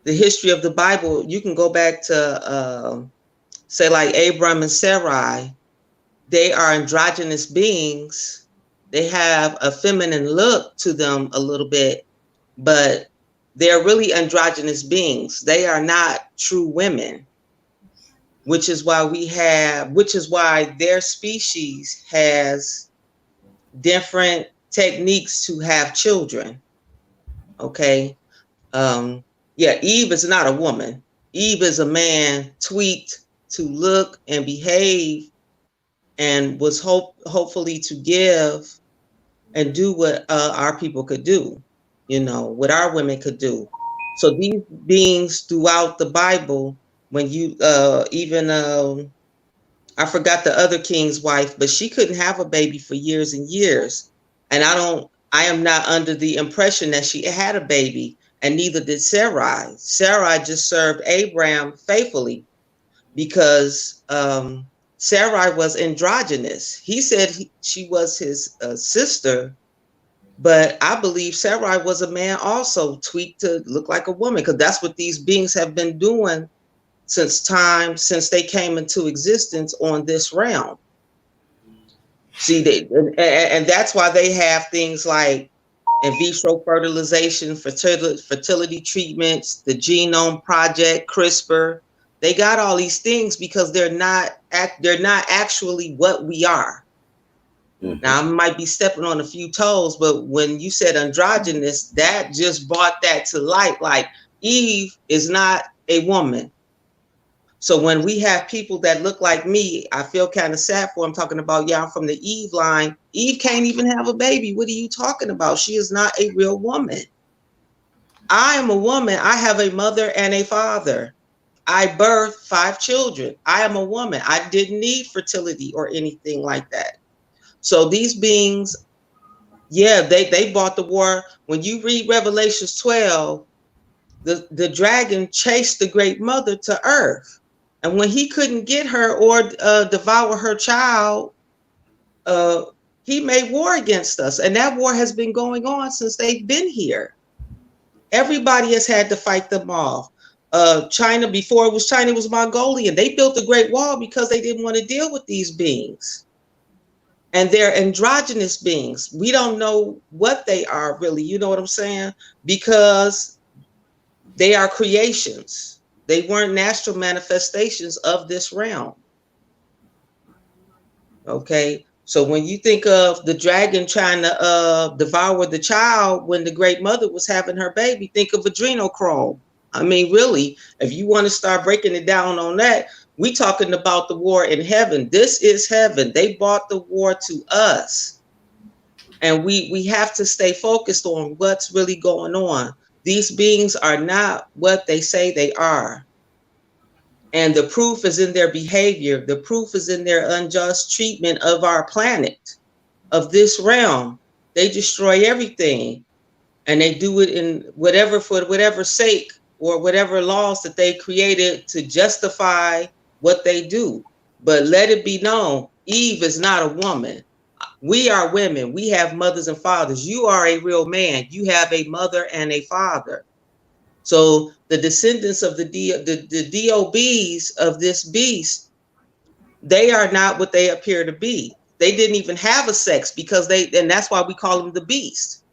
the history of the Bible, you can go back to say like Abram and Sarai. They are androgynous beings. They have a feminine look to them a little bit, but they're really androgynous beings. They are not true women, which is why their species has different techniques to have children. Okay. Yeah, Eve is not a woman. Eve is a man tweaked to look and behave and was hopefully to give and do what our people could do, what our women could do. So these beings throughout the Bible, when you even I forgot the other king's wife, but she couldn't have a baby for years and years. And I am not under the impression that she had a baby, and neither did Sarai. Sarai just served Abraham faithfully because Sarai was androgynous. He said she was his sister, but I believe Sarai was a man also tweaked to look like a woman because that's what these beings have been doing since they came into existence on this realm. See, and that's why they have things like in vitro fertilization, fertility treatments, the Genome Project, CRISPR. They got all these things because they're not actually what we are. Mhm. Now, I might be stepping on a few toes, but when you said androgynous, that just brought that to light. Like Eve is not a woman. So when we have people that look like me, I feel kind of sad for them, talking about, yeah, I'm from the Eve line. Eve can't even have a baby. What are you talking about? She is not a real woman. I am a woman. I have a mother and a father. I birthed 5 children. I am a woman. I didn't need fertility or anything like that. So these beings, yeah, they bought the war. When you read Revelations 12, the dragon chased the great mother to earth. And when he couldn't get her or devour her child, uh, he made war against us. And that war has been going on since they've been here. Everybody has had to fight them off. China, before it was China, it was Mongolian. They built the Great Wall because they didn't want to deal with these beings. And they're androgynous beings. We don't know what they are really. You know what I'm saying? Because they are creations. They weren't natural manifestations of this realm. Okay. So when you think of the dragon trying to devour the child when the great mother was having her baby, think of adrenochrome. I mean, really, if you want to start breaking it down on that, we talking about the war in heaven. This is heaven. They brought the war to us. And we have to stay focused on what's really going on. These beings are not what they say they are. And the proof is in their behavior. The proof is in their unjust treatment of our planet, of this realm. They destroy everything. And they do it in whatever, for whatever sake or whatever laws that they created to justify what they do. But let it be known, Eve is not a woman. We are women. We have mothers and fathers. You are a real man. You have a mother and a father. So the descendants of the DOBs of this beast, they are not what they appear to be. They didn't even have a sex because and that's why we call them the beast.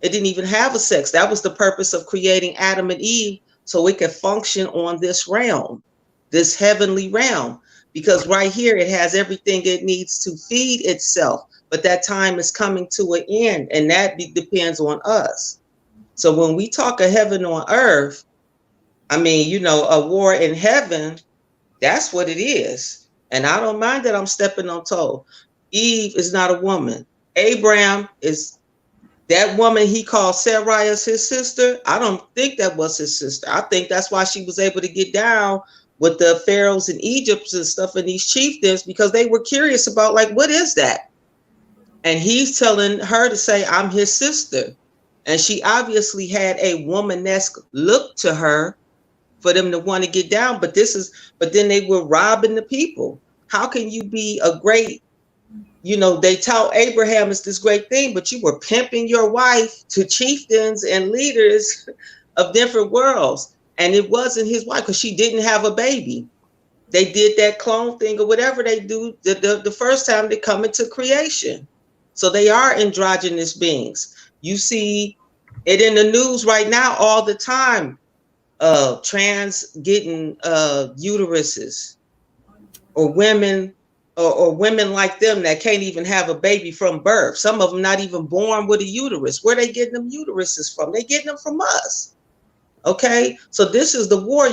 It didn't even have a sex. That was the purpose of creating Adam and Eve, so it could function on this realm, this heavenly realm, because right here it has everything it needs to feed itself. But that time is coming to an end, and that depends on us. So when we talk of heaven on earth, I mean, you know, a war in heaven, that's what it is. And I don't mind that I'm stepping on toe. Eve is not a woman. Abraham is that woman he called Sarai as his sister. I don't think that was his sister. I think that's why she was able to get down with the pharaohs in Egypt and stuff and these chieftains, because they were curious about, like, what is that? And he's telling her to say, I'm his sister. And she obviously had a womanesque look to her for them to want to get down. But then they were robbing the people. How can you be a great, you know, they taught Abraham is this great thing, but you were pimping your wife to chieftains and leaders of different worlds. And it wasn't his wife because she didn't have a baby. They did that clone thing or whatever they do the first time they come into creation. So they are androgynous beings. You see it in the news right now all the time. Trans getting uteruses, or women or women like them that can't even have a baby from birth. Some of them not even born with a uterus. Where they getting them uteruses from? They getting them from us. Okay, so this is the war.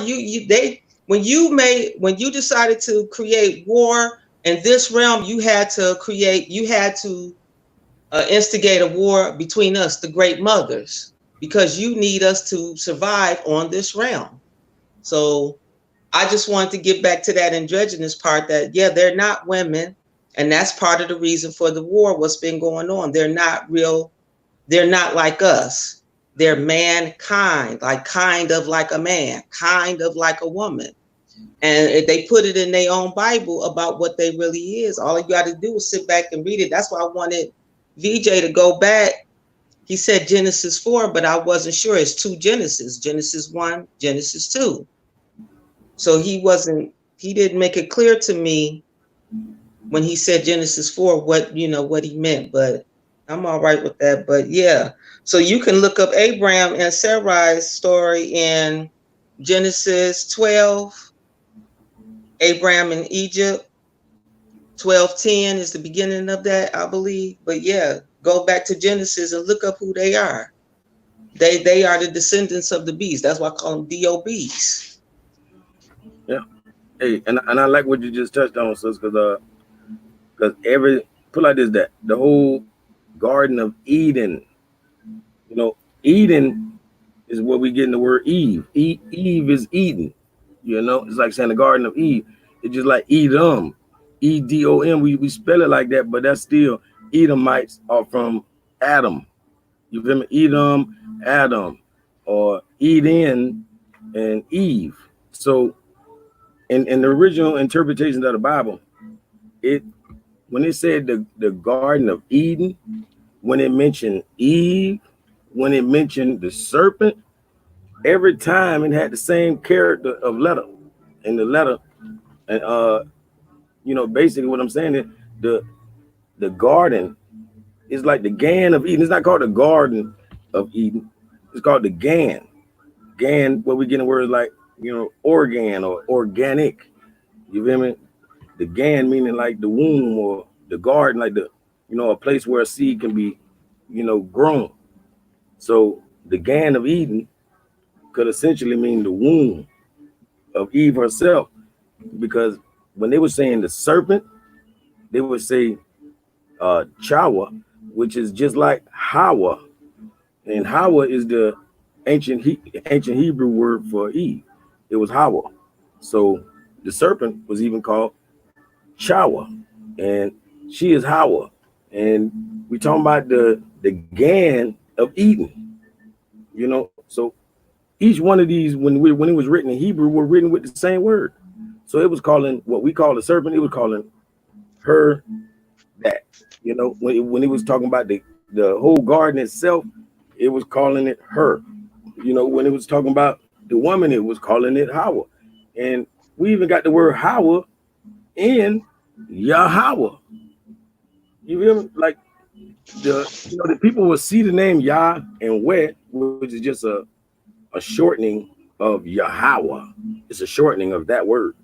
When you decided to create war in this realm, you had to instigate a war between us, the great mothers, because you need us to survive on this realm. So I just wanted to get back to that androgynous part, that, yeah, they're not women. And that's part of the reason for the war, what's been going on. They're not real. They're not like us. They're mankind, like kind of like a man, kind of like a woman. And if they put it in their own Bible about what they really is, all you got to do is sit back and read it. That's why I wanted VJ to go back. He said Genesis 4, but I wasn't sure. It's 2 Genesis, Genesis 1, Genesis 2. So he didn't make it clear to me when he said Genesis 4, what he meant, but I'm all right with that. But yeah, so you can look up Abraham and Sarai's story in Genesis 12, Abraham in Egypt. 12:10 is the beginning of that, I believe. But yeah, go back to Genesis and look up who they are. They are the descendants of the beast. That's why I call them DOBs. Yeah. Hey, and I like what you just touched on, sis, because every put like this, that the whole Garden of Eden, you know, Eden is where we get in the word Eve. Eve is Eden. You know, it's like saying the Garden of Eve. It's just like Edom, Edom. We spell it like that, but that's still Edomites are from Adam. You feel me? Edom, Adam, or Eden and Eve. So in the original interpretation of the Bible, it when it said the Garden of Eden, when it mentioned Eve, when it mentioned the serpent, every time it had the same character of letter in the letter. And basically what I'm saying is the the garden is like the Gan of Eden. It's not called the Garden of Eden. It's called the Gan. Gan, where we get the words like, organ or organic. You feel me? The Gan meaning like the womb or the garden, like a place where a seed can be, grown. So the Gan of Eden could essentially mean the womb of Eve herself, because when they were saying the serpent, they would say Chawa, which is just like Hawa, and Hawa is the ancient Hebrew word for Eve. It was Hawa. So the serpent was even called Chawa, and she is Hawa. And we talking about the Gan of Eden. So each one of these, when it was written in Hebrew, were written with the same word. So it was calling what we call the serpent. It was calling her that. When it was talking about the whole garden itself, it was calling it her. When it was talking about the woman, it was calling it Hawa. And we even got the word Hawa in Yahweh. You feel me? Like the people will see the name Yah and Weh, which is just a shortening of Yahweh. It's a shortening of that word.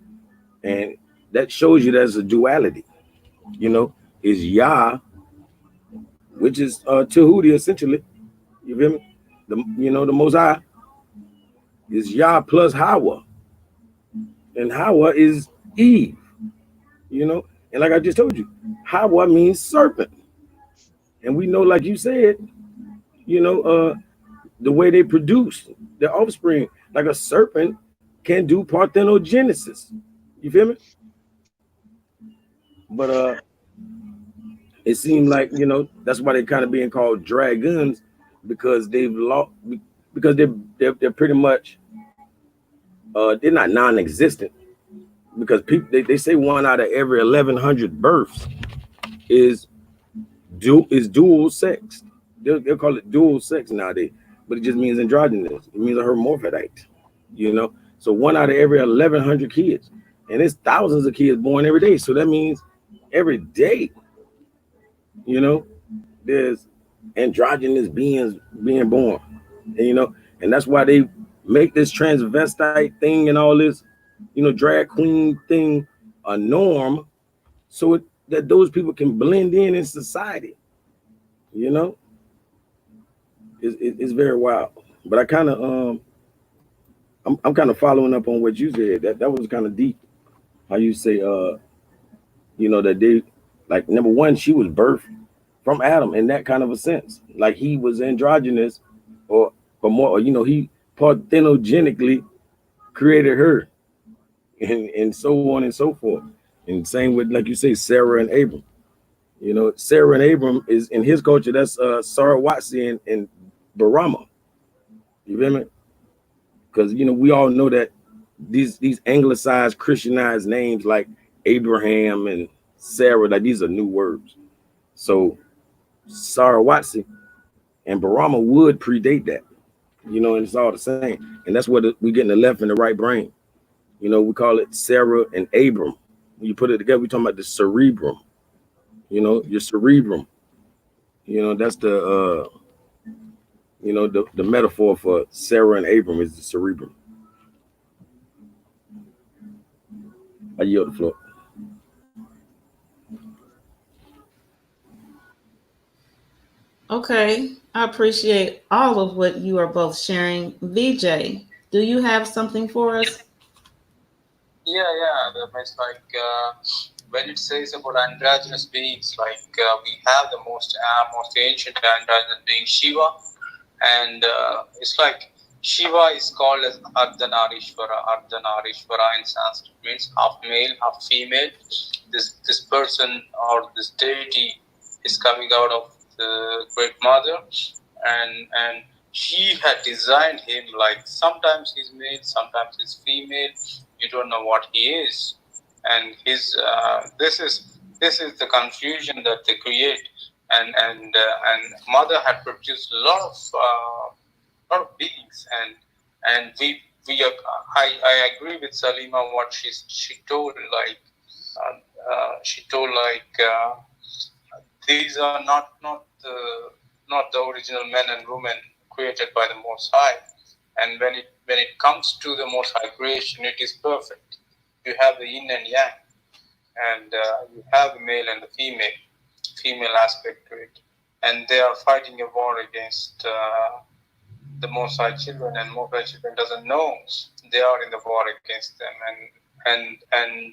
And that shows you there's a duality. Is Yah, which is Tahuti essentially. You feel me? The Most High is Yah plus Hawa. And Hawa is Eve. And like I just told you, Hawa means serpent. And we know, like you said, the way they produce their offspring, like a serpent can do parthenogenesis. You feel me? But it seemed like that's why they're kind of being called dragons, because they've lost, because they're pretty much they're not non-existent, because people they say one out of every 1,100 births is dual sex. They'll call it dual sex nowadays, but it just means androgynous. It means a hermaphrodite. So one out of every 1,100 kids, and it's thousands of kids born every day. So that means every day, there's androgynous beings being born, and that's why they make this transvestite thing and all this, drag queen thing a norm, so that those people can blend in society. It's very wild. But I kind of I'm kind of following up on what you said. That was kind of deep. How you say that they, like, number one, she was birthed from Adam in that kind of a sense. Like he was androgynous, or more, he parthenogenically created her, and so on and so forth. And same with, like you say, Sarah and Abram. Sarah and Abram is in his culture. That's Sarawatsi and Barama. You feel me? Because we all know that these anglicized, Christianized names like Abraham and Sarah, like these are new words. So Sarawatsi and Barama would predate that, and it's all the same. And that's what we get in the left and the right brain. We call it Sarah and Abram. When you put it together, we're talking about the cerebrum. Your cerebrum. That's the the metaphor for Sarah and Abram is the cerebrum. I yield the floor. Okay, I appreciate all of what you are both sharing. VJ, do you have something for us? Yeah. That means like when it says about androgynous beings, like we have the most ancient androgynous being Shiva, and it's like Shiva is called as Ardhanarishvara. Ardhanarishvara in Sanskrit means half male, half female. This person or this deity is coming out of the Great Mother, and she had designed him like sometimes he's male, sometimes he's female. You don't know what he is, and his this is the confusion that they create, and Mother had produced a lot of beings, and we I agree with Salima what she told like she told like these are not the original men and women created by the Most High, and when it comes to the Most High creation, it is perfect. You have the yin and yang, and you have the male and the female aspect to it, and they are fighting a war against the Most High children, and Most High children doesn't know they are in the war against them, and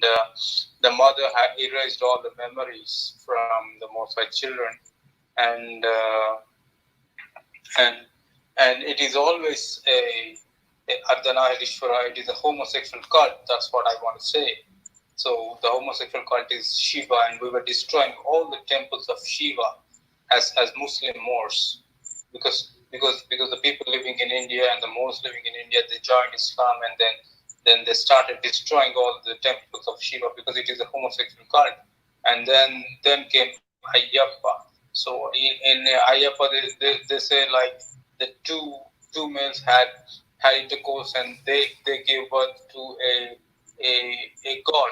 the mother had erased all the memories from the Most High children, and and and it is always a Ardhana Ishvara. It is a homosexual cult. That's what I want to say. So the homosexual cult is Shiva, and we were destroying all the temples of Shiva as Muslim Moors, because the people living in India and the Moors living in India, they joined Islam, and then they started destroying all the temples of Shiva because it is a homosexual cult, and then came Ayyappa. So in Ayyappa, they say like the two males had intercourse, and they gave birth to a god,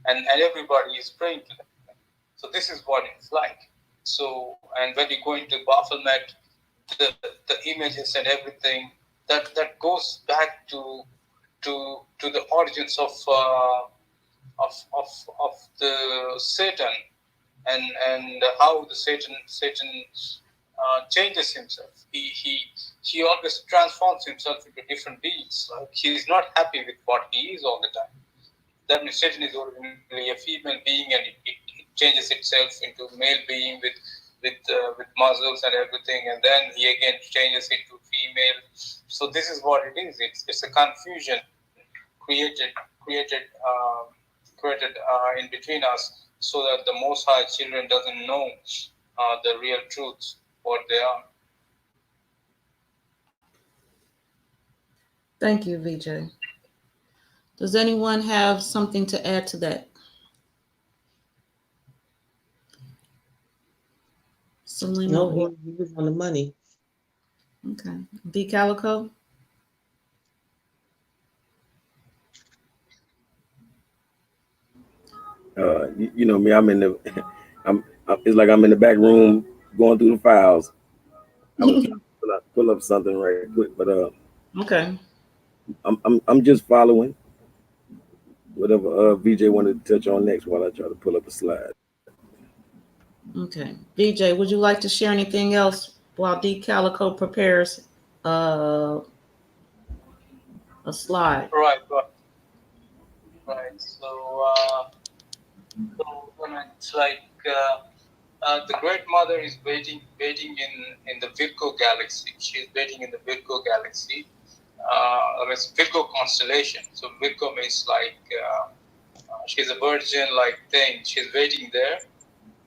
and everybody is praying to them. So this is what it's like. So, and when you go into Baphomet, the images and everything that goes back to the origins of the Satan, and how the Satan changes himself. He always transforms himself into different beings. Like he's not happy with what he is all the time. That means Satan is originally a female being, and it changes itself into male being with muscles and everything, and then he again changes into female. So this is what it is. It's a confusion created created uh, created in between us, so that the Most High children doesn't know the real truth what they are. Thank you, VJ. Does anyone have something to add to that? Selena No, or he was on the money. okay. D Calico? You know me, I'm in the, it's like I'm in the back room going through the files. I was trying to pull up something right quick, but Okay. I'm just following whatever VJ wanted to touch on next while I try to pull up a slide. Okay. VJ, would you like to share anything else while D Calico prepares uh, a slide? Right. So when it's like the Great Mother is waiting in the Virgo galaxy. She is waiting in the Virgo galaxy. It's Virgo constellation. So Virgo means like she's a virgin like thing. She's waiting there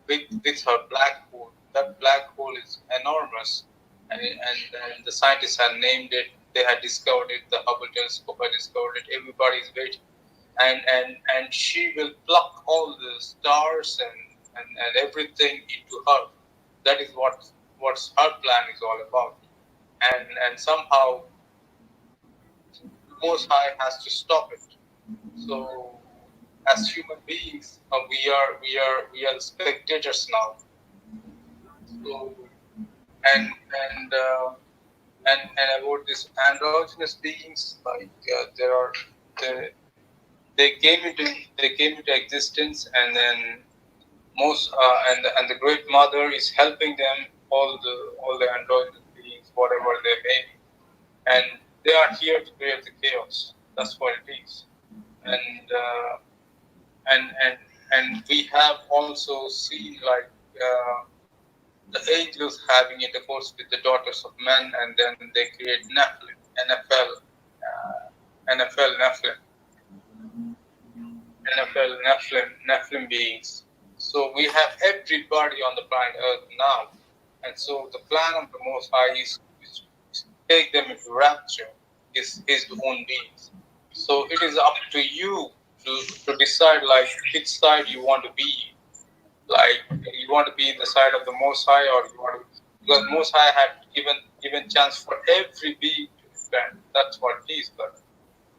with her black hole. That black hole is enormous, and the scientists had named it. They had discovered it. The Hubble telescope had discovered it. Everybody is waiting, and she will pluck all the stars and everything into her. That is what's her plan is all about, and somehow Most High has to stop it. So as human beings, we are spectators now. So and and about this androgynous beings, like they, they came into they came into existence, and then and the Great Mother is helping them, all the androgynous beings, whatever they may be, and they are here to create the chaos. That's what it is. and and we have also seen like the angels having intercourse with the daughters of men, and then they create Nephilim, NFL, Nephilim beings. So we have everybody on the planet Earth now, and so the plan of the Most High is to take them into rapture, is His own beings. So it is up to you to decide like which side you want to be. Like you want to be in the side of the Most High, or you want to, because Most High had given chance for every being to repent. That's what it is. But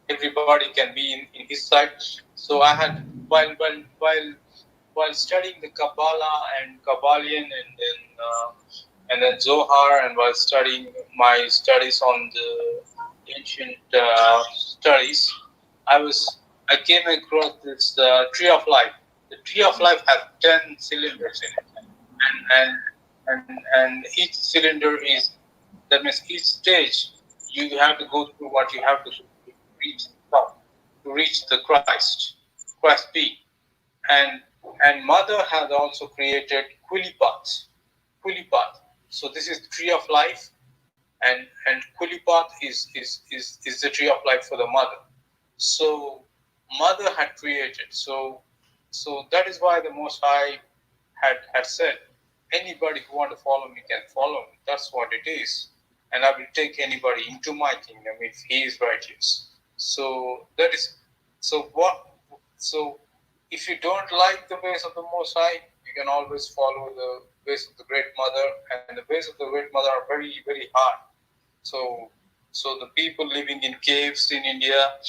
everybody can be in His side. So I had while studying the Kabbalah and Kabbalion, and then Zohar, and while studying my studies on the ancient studies, I came across this tree of life. The tree of life has 10 cylinders in it, and and each cylinder is, that means each stage you have to go through what you have to go through to reach the top, to reach the Christ peak. And Mother has also created Kulipat. So this is tree of life, and Kulipat is the tree of life for the mother. So Mother had created. So that is why the Most High had said, anybody who want to follow me can follow me. That's what it is, and I will take anybody into my kingdom if he is righteous. So that is, so what. So if you don't like the ways of the Most High, you can always follow the ways of the Great Mother, and the ways of the Great Mother are very, very hard. So, so the people living in caves in India,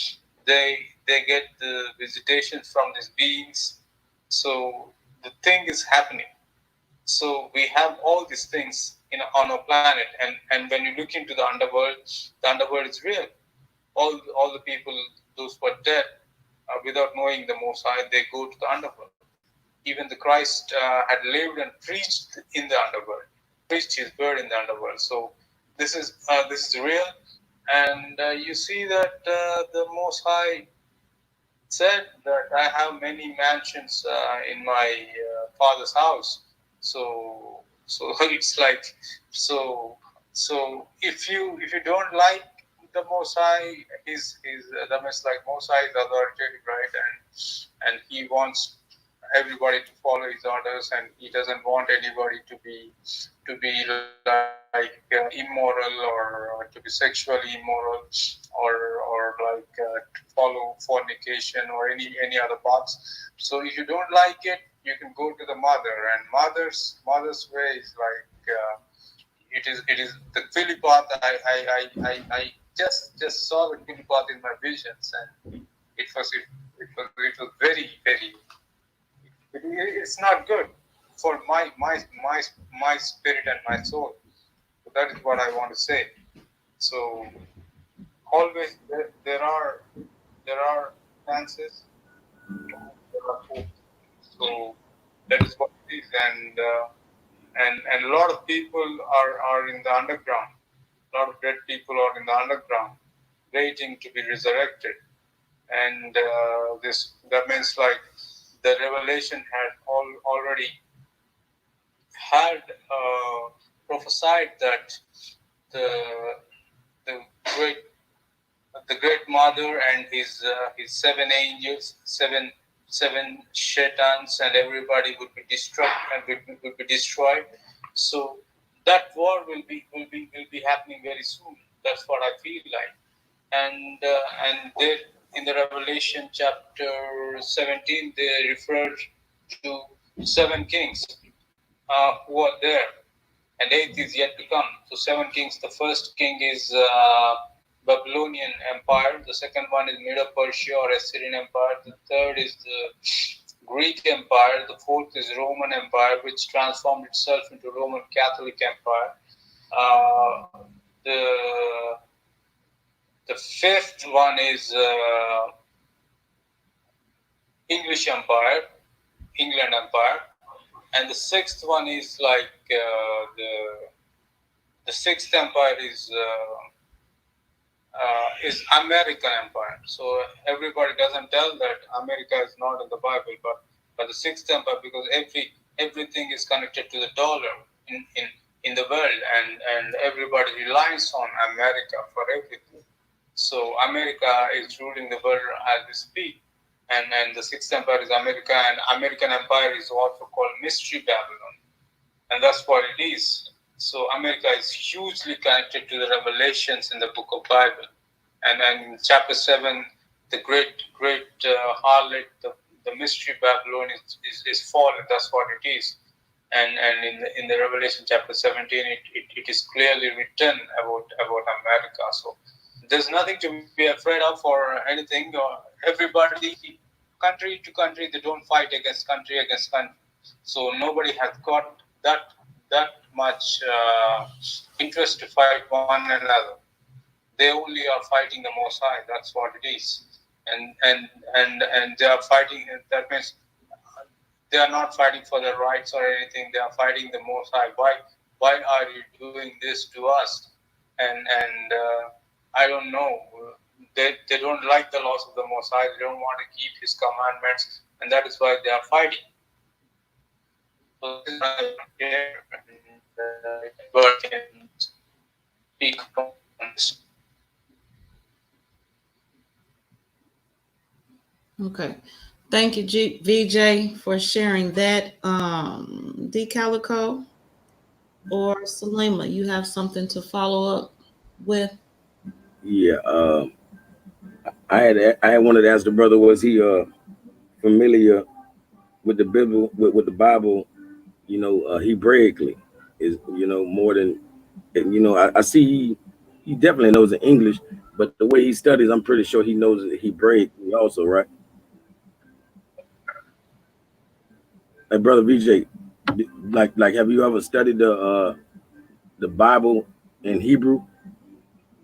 they get the visitations from these beings. So the thing is happening. So we have all these things on our planet, and when you look into the underworld is real. All the people, those who are dead, without knowing the Most High, they go to the underworld. Even the Christ had lived and preached in the underworld, preached His word in the underworld. So this is real, and you see that the Most High said that I have many mansions in my father's house. So it's like, so if you don't like the Most High, his the most like Most High is authoritative, right? And he wants everybody to follow his orders, and he doesn't want anybody to be like immoral, or to be sexually immoral, or like to follow fornication or any other paths. So if you don't like it, you can go to the mother, and mother's way is like it is the Philly path. I just saw the Philly path in my visions, and it was very, it's not good for my spirit and my soul. So that is what I want to say. So always there are chances, there are hopes. So that is what it is, and a lot of people are in the underground. A lot of dead people are in the underground, waiting to be resurrected. And this that means like the revelation had already had prophesied that the the great the great mother and his 7 angels, seven shaitans, and everybody would be destroyed and would be destroyed. So that war will be happening very soon. That's what I feel like. And there in the Revelation chapter 17, they refer to 7 kings who are there, and eighth is yet to come. So 7 kings. The first king is Babylonian Empire. The second one is Medo-Persia or Assyrian Empire. The third is the Greek Empire. The fourth is Roman Empire, which transformed itself into Roman Catholic Empire. The fifth one is English Empire, England Empire, and the sixth one is like the sixth empire is is American Empire. So everybody doesn't tell that America is not in the Bible, but the sixth empire, because everything is connected to the dollar in the world, and everybody relies on America for everything. So America is ruling the world as we speak, and the sixth empire is America, and American Empire is also called Mystery Babylon, and that's what it is. So America is hugely connected to the revelations in the book of Bible, and in chapter 7, the great harlot, the mystery Babylon is fallen. That's what it is. And in the Revelation chapter 17, it is clearly written about America. So there's nothing to be afraid of or anything. Everybody, country to country, they don't fight against country. So nobody has got that much interest to fight one another. They only are fighting the Most High. That's what it is, and they are fighting. That means they are not fighting for their rights or anything. They are fighting the Most High. Why are you doing this to us? And I don't know. They don't like the laws of the Most High. They don't want to keep His commandments, and that is why they are fighting. So this is why I am here, and everybody can speak on this. Okay. Thank you, VJ, for sharing that. D Calico or Selena, you have something to follow up with? Yeah, I had wanted to ask the brother, was he familiar with the Bible, with the Bible, Hebraically, is more than, and I see he definitely knows the English, but the way he studies, I'm pretty sure he knows the Hebraic also, right? Like brother VJ, like have you ever studied the Bible in Hebrew?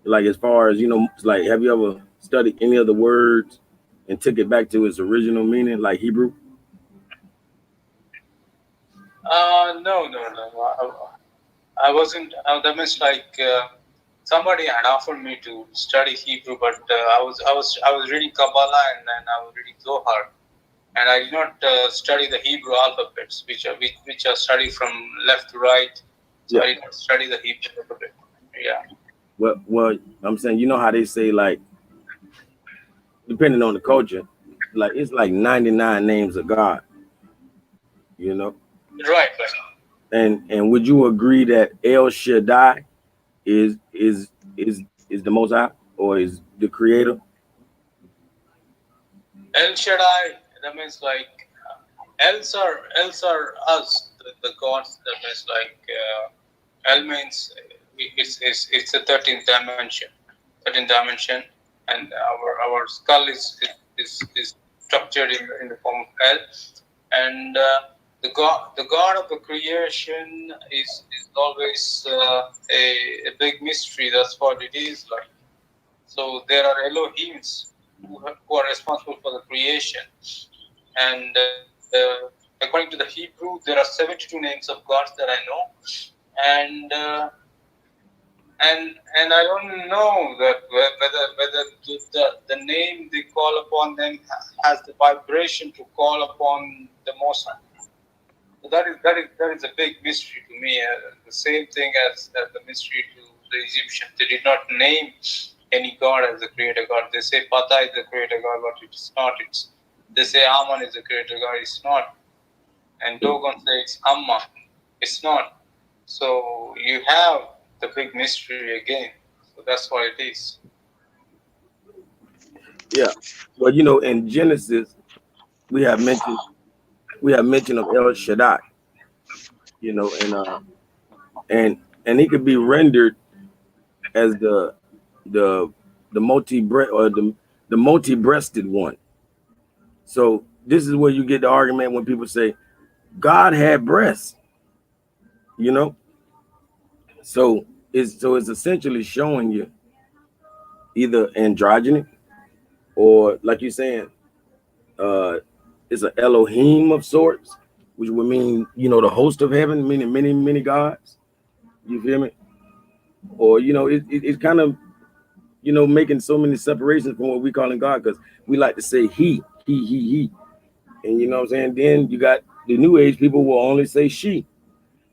Like as far as like have you ever studied any of the words and took it back to its original meaning, like Hebrew? No. I wasn't. That means like somebody had offered me to study Hebrew, but I was reading Kabbalah, and I was reading Zohar, and I did not study the Hebrew alphabets, which are studied from left to right. So Yeah. I did not study the Hebrew alphabet. Yeah. Well, I'm saying, how they say, like, depending on the culture, like it's like 99 names of God, you know. Right. And would you agree that El Shaddai is the Most High, or is the Creator? El Shaddai. That means like else are us, the gods. That means like El means it's the 13th dimension. 13th dimension, and our skull is structured in the form of L, and the God of the creation is always a big mystery. That's what it is like. So there are Elohims who are responsible for the creation, and according to the Hebrew, there are 72 names of gods that I know, and and I don't know that whether the name they call upon them has the vibration to call upon the Most High. So that is a big mystery to me. The same thing as the mystery to the Egyptians. They did not name any god as the creator god. They say Ptah is the creator god, but it is not. They say Amun is the creator god. It's not. And Dogon says Amma. It's not. So you have the big mystery again. So that's what it is. Yeah. Well, in Genesis we have mentioned of El Shaddai, and he could be rendered as the the multi or the multi-breasted one. So this is where you get the argument when people say God had breasts, you know. So it's essentially showing you either androgyny, or like you're saying, uh, it's an Elohim of sorts, which would mean the host of heaven, meaning many gods. You feel me? Or it's kind of making so many separations from what we calling God, because we like to say he, and you know what I'm saying. Then you got the New Age people will only say she,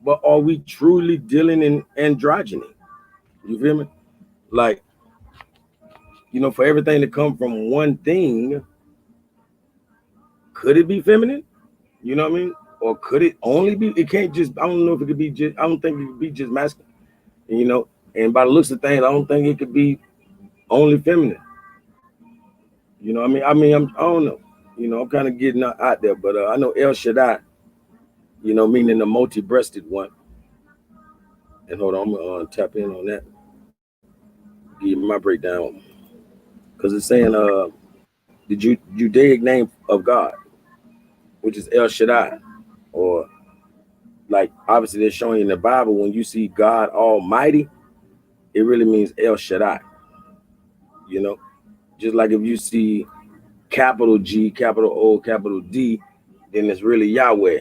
but are we truly dealing in androgyny? You feel me? Like, for everything to come from one thing, could it be feminine? You know what I mean? Or could it only be? It can't just. I don't know if it could be just. I don't think it could be just masculine. You know, and by the looks of things, I don't think it could be only feminine. You know, I don't know. I'm kind of getting out there, but I know El Shaddai. Meaning the multi-breasted one. And hold on, I'm gonna tap in on that. Give you my breakdown, because it's saying the Judaic name of God, which is El Shaddai, or like obviously they're showing in the Bible when you see God Almighty, it really means El Shaddai. You know, just like if you see capital G, capital O, capital D, then it's really Yahweh.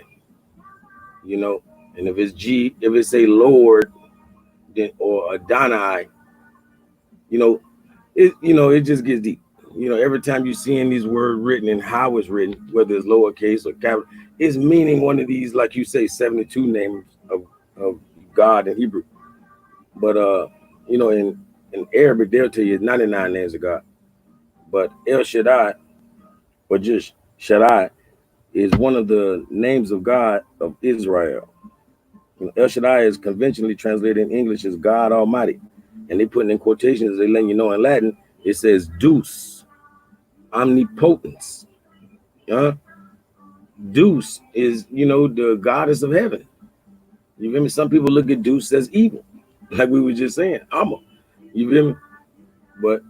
You know, and if it's a Lord, then or Adonai, you know, it just gets deep. Every time you see in these words written and how it's written, whether it's lowercase or capital, it's meaning one of these, like you say, 72 names of God in Hebrew. But in Arabic they'll tell you 99 names of God. But El Shaddai, or just Shaddai, is one of the names of God of Israel. El Shaddai is conventionally translated in English as God Almighty. And they put it in quotations, they let you know in Latin, it says Deus, omnipotence. Uh, Deus is, the goddess of heaven. You feel me? Some people look at Deus as evil, like we were just saying, Amma. You feel me? But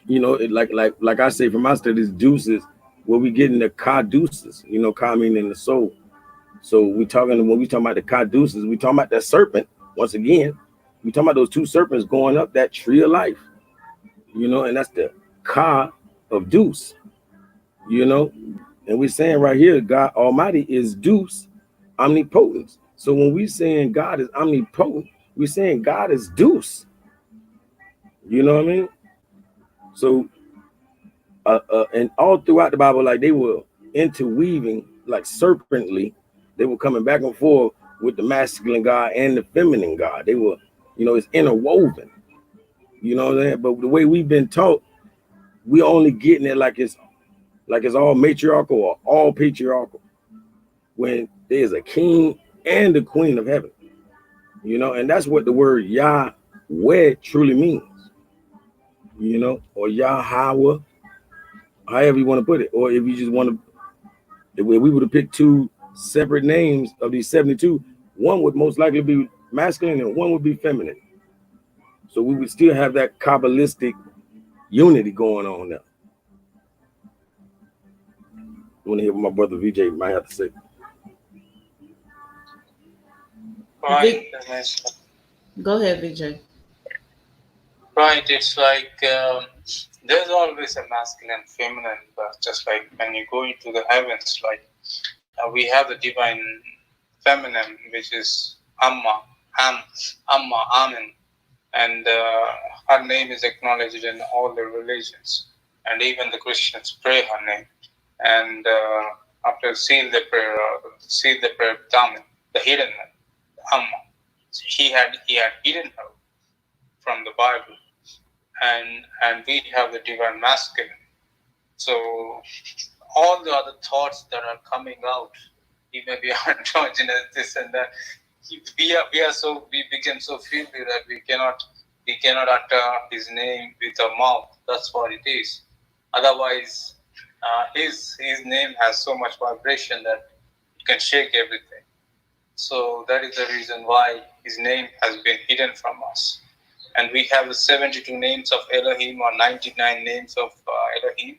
like I say from my studies, Deus is where we get into caduceus. Ka meaning the soul. So when we talking about the caduceus, we talking about that serpent. Once again, we talking about those two serpents going up that tree of life. And that's the Ka of Deus. And we're saying right here, God Almighty is Deus, omnipotence. So when we saying God is omnipotent, we're saying God is Deus. You know what I mean? So, and all throughout the Bible, like they were interweaving, like serpently, they were coming back and forth with the masculine God and the feminine God. They were, it's interwoven. You know what I'm saying? But the way we've been taught, we only getting it like it's all matriarchal or all patriarchal, when there's a king and a queen of heaven. And that's what the word Yahweh truly means. Or Yahweh, however you want to put it. Or if you just want to, if we would have picked two separate names of these 72, one would most likely be masculine and one would be feminine. So we would still have that Kabbalistic unity going on now. I want to hear what my brother VJ might have to say. Right. Go ahead, VJ. Right. It's like there's always a masculine and feminine, but just like when you go into the heavens, like we have the divine feminine, which is Amma, Amma, Amen, and her name is acknowledged in all the religions, and even the Christians pray her name, and after seal the prayer with Amen, the hidden one, Amma. He had hidden her from the Bible, and we have the divine masculine. So all the other thoughts that are coming out, even we are androgynous, this and that, we became so filthy that we cannot utter his name with our mouth. That's what it is. Otherwise, his name has so much vibration that it can shake everything. So that is the reason why his name has been hidden from us. And we have 72 names of Elohim, or 99 names of Elohim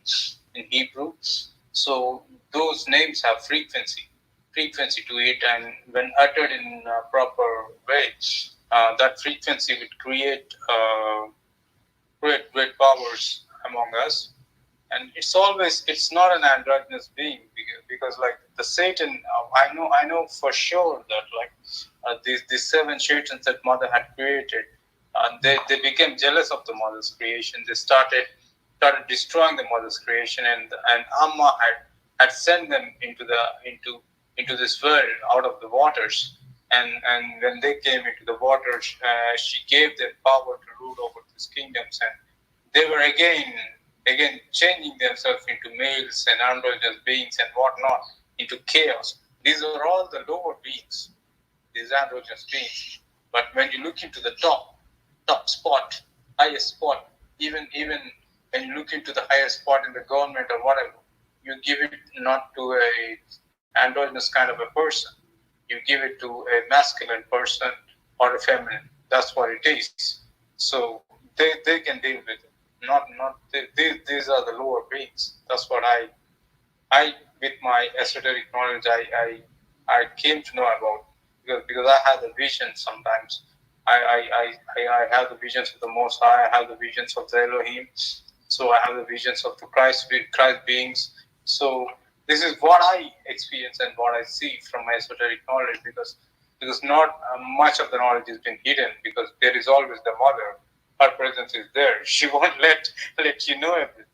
in Hebrew. So those names have frequency to it, and when uttered in a proper way, that frequency would create great powers among us. And it's not an androgynous being, because like the Satan, I know for sure that like these seven Satans that Mother had created, and they became jealous of the mother's creation. They started destroying the mother's creation, and Amma had sent them into this world out of the waters. And when they came into the waters, she gave them power to rule over these kingdoms, and they were again changing themselves into males and androgynous beings and whatnot, into chaos. These are all the lower beings, these androgynous beings. But when you look into the top spot, highest spot, even when you look into the highest spot in the government or whatever, you give it not to a androgynous kind of a person. You give it to a masculine person or a feminine. That's what it is. So they can deal with it. Not these are the lower beings. That's what I with my esoteric knowledge I came to know about, because I have the vision sometimes. I have the visions of the Most High. I have the visions of the Elohim. So I have the visions of the Christ beings. So this is what I experience and what I see from my esoteric knowledge, because not much of the knowledge has been hidden, because there is always the mother. Her presence is there. She won't let you know everything.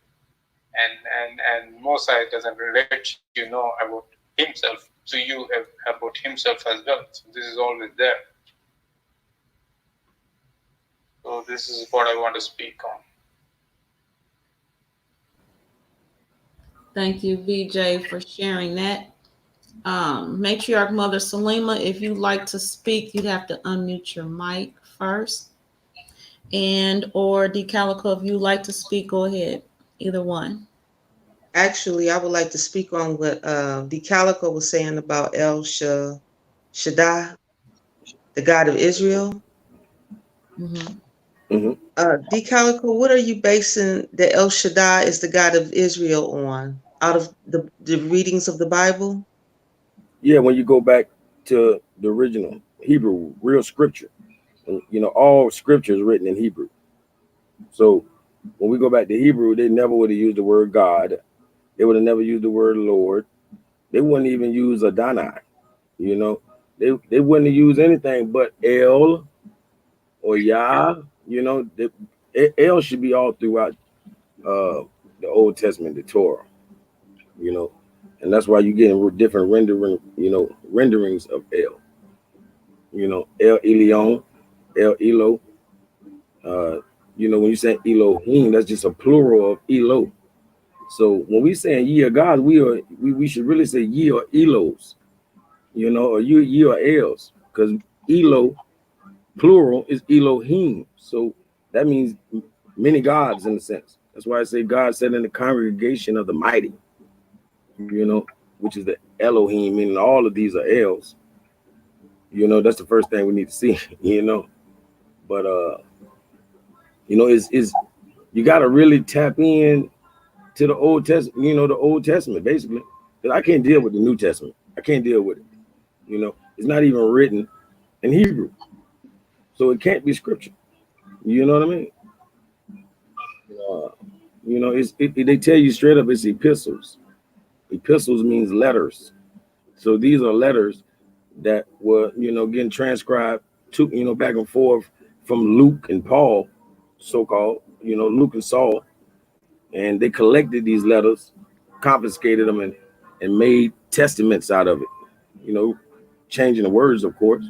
And Mosai doesn't let you know about himself to you, about himself as well. So this is always there. So this is what I want to speak on. Thank you, VJ, for sharing that. Matriarch Mother Selena, if you'd like to speak, you'd have to unmute your mic first. And or Decalico, if you'd like to speak, go ahead. Either one. Actually, I would like to speak on what DeCalico was saying about Shaddai, the God of Israel. Mm-hmm. DeCalico, what are you basing that El Shaddai is the God of Israel on? Out of the readings of the Bible? Yeah, when you go back to the original Hebrew, real scripture, and, all scripture is written in Hebrew. So when we go back to Hebrew, they never would have used the word God. They would have never used the word Lord. They wouldn't even use Adonai. You know, they wouldn't have used anything but El or Yah. El should be all throughout the Old Testament, the Torah. You know, and that's why you get different renderings of El. El Elyon, El Elo. When you say Elohim, that's just a plural of Elo. So when we say ye are God, we should really say ye are Elos, or ye are Els, because Elo plural is Elohim. So that means many gods in a sense. That's why I say God said in the congregation of the mighty, which is the Elohim, meaning all of these are Els. That's the first thing we need to see, But is you got to really tap in to the Old Testament, the Old Testament, basically. Because I can't deal with the New Testament. I can't deal with it. It's not even written in Hebrew. So it can't be scripture. You know what I mean? They tell you straight up it's epistles. Epistles means letters. So these are letters that were, getting transcribed to, back and forth from Luke and Paul, so-called, Luke and Saul. And they collected these letters, confiscated them, and made testaments out of it, changing the words, of course.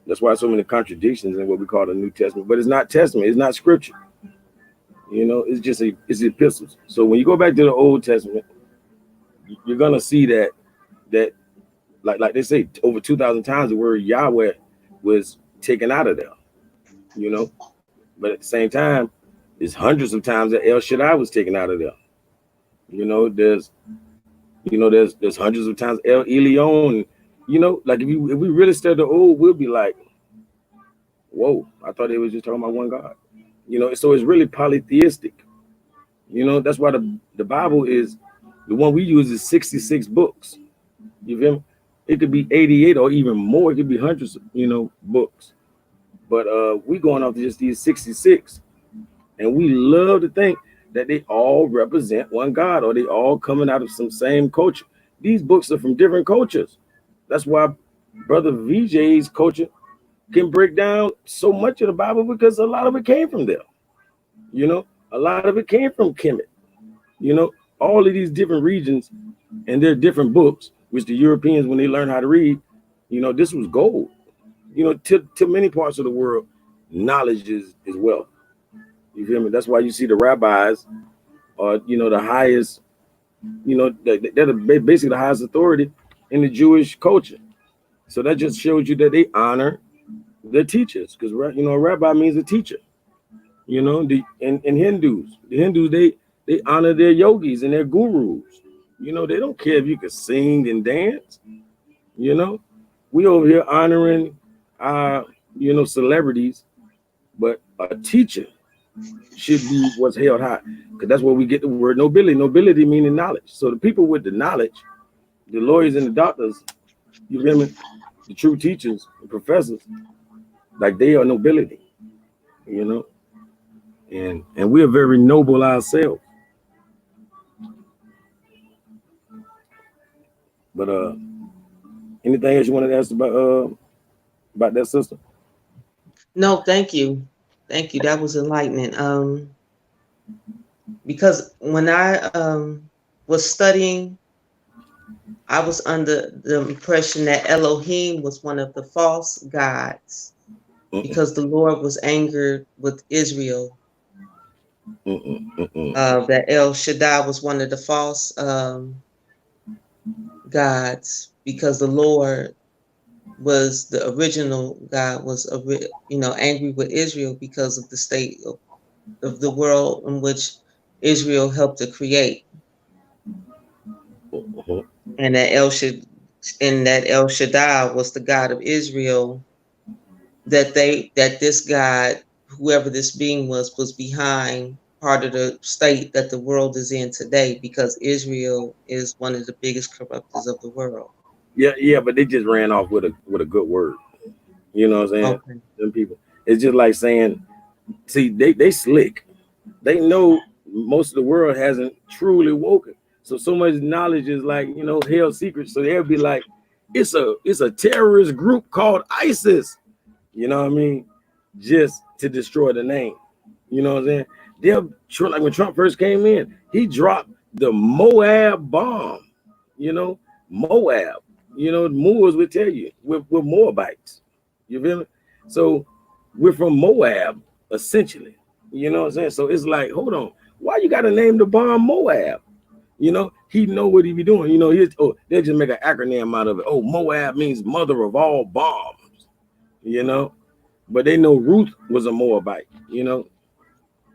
That's why so many contradictions in what we call the New Testament. But it's not testament, it's not scripture. It's just it's epistles. So when you go back to the Old Testament, you're gonna see that like they say over 2,000 times the word Yahweh was taken out of there. But at the same time, there's hundreds of times that El Shaddai was taken out of there. There's hundreds of times El Elyon. Like if we really study the old, we'll be like, whoa, I thought they was just talking about one God. So it's really polytheistic. That's why the Bible is the one we use is 66 books. You feel me? It could be 88 or even more. It could be hundreds, books. But we going off just these 66, and we love to think that they all represent one God or they all coming out of some same culture. These books are from different cultures. That's why Brother VJ's culture can break down so much of the Bible because a lot of it came from there. You know, a lot of it came from Kemet. You know, all of these different regions and their different books, which the Europeans, when they learned how to read, you know, this was gold. You know, to many parts of the world, knowledge is wealth. You feel me? That's why you see the rabbis are, you know, the highest, you know, they're basically the highest authority in the Jewish culture. So that just shows you that they honor their teachers, because you know, a rabbi means a teacher. You know, in Hindus, the Hindus they honor their yogis and their gurus. You know, they don't care if you can sing and dance. You know, we over here honoring you know, celebrities, but a teacher should be what's held high, because that's where we get the word nobility. Nobility meaning knowledge. So the people with the knowledge, the lawyers and the doctors, you feel me? The true teachers, the professors, like they are nobility. You know, and we are very noble ourselves. But anything else you wanted to ask about that, sister? No, thank you. Thank you. That was enlightening. Because when I was studying, I was under the impression that Elohim was one of the false gods because the Lord was angered with Israel. That El Shaddai was one of the false gods because the Lord was the original God, was angry with Israel because of the state of the world in which Israel helped to create, and that El Shaddai was the God of Israel. That this God, whoever this being was behind part of the state that the world is in today, because Israel is one of the biggest corruptors of the world. Yeah, but they just ran off with a good word. You know what I'm saying? Okay. Them people. It's just like saying, see, they slick. They know most of the world hasn't truly woken. So much knowledge is like, you know, held secret. So they'll be like, it's a terrorist group called ISIS. You know what I mean? Just to destroy the name. You know what I'm saying? They'll, like when Trump first came in, he dropped the Moab bomb. You know, Moab. You know, Moors would tell you we're Moabites. You feel me? So we're from Moab, essentially. You know what I'm saying? So it's like, hold on, why you gotta name the bomb Moab? You know, he know what he be doing. You know, they'll just make an acronym out of it. Oh, Moab means mother of all bombs. You know, but they know Ruth was a Moabite. You know,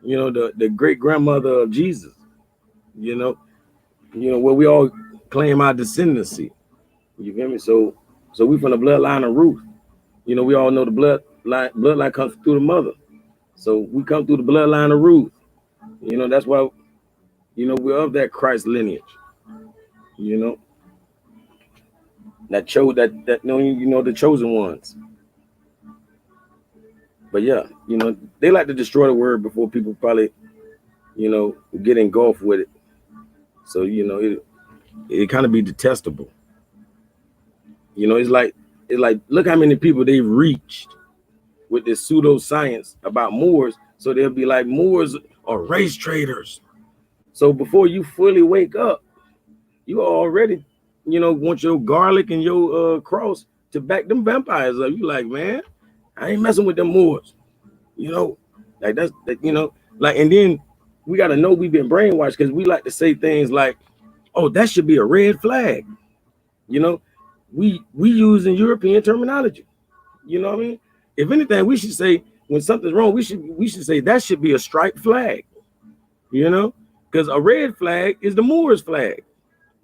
the great grandmother of Jesus. You know where we all claim our descendancy. You feel me? So we from the bloodline of Ruth. You know, we all know the bloodline comes through the mother. So we come through the bloodline of Ruth. You know, that's why, you know, we're of that Christ lineage. You know, you know, the chosen ones. But yeah, you know, they like to destroy the word before people probably, you know, get engulfed with it. So, you know, it kind of be detestable. You know, it's like look how many people they've reached with this pseudoscience about Moors. So they'll be like, Moors are race traders. So before you fully wake up, you already, you know, want your garlic and your cross to back them vampires up. You like, man, I ain't messing with them Moors. You know, like you know, like, and then we got to know we've been brainwashed because we like to say things like, oh, that should be a red flag. You know, we using European terminology. You know what I mean? If anything, we should say when something's wrong, we should say that should be a striped flag. You know, because a red flag is the Moors flag.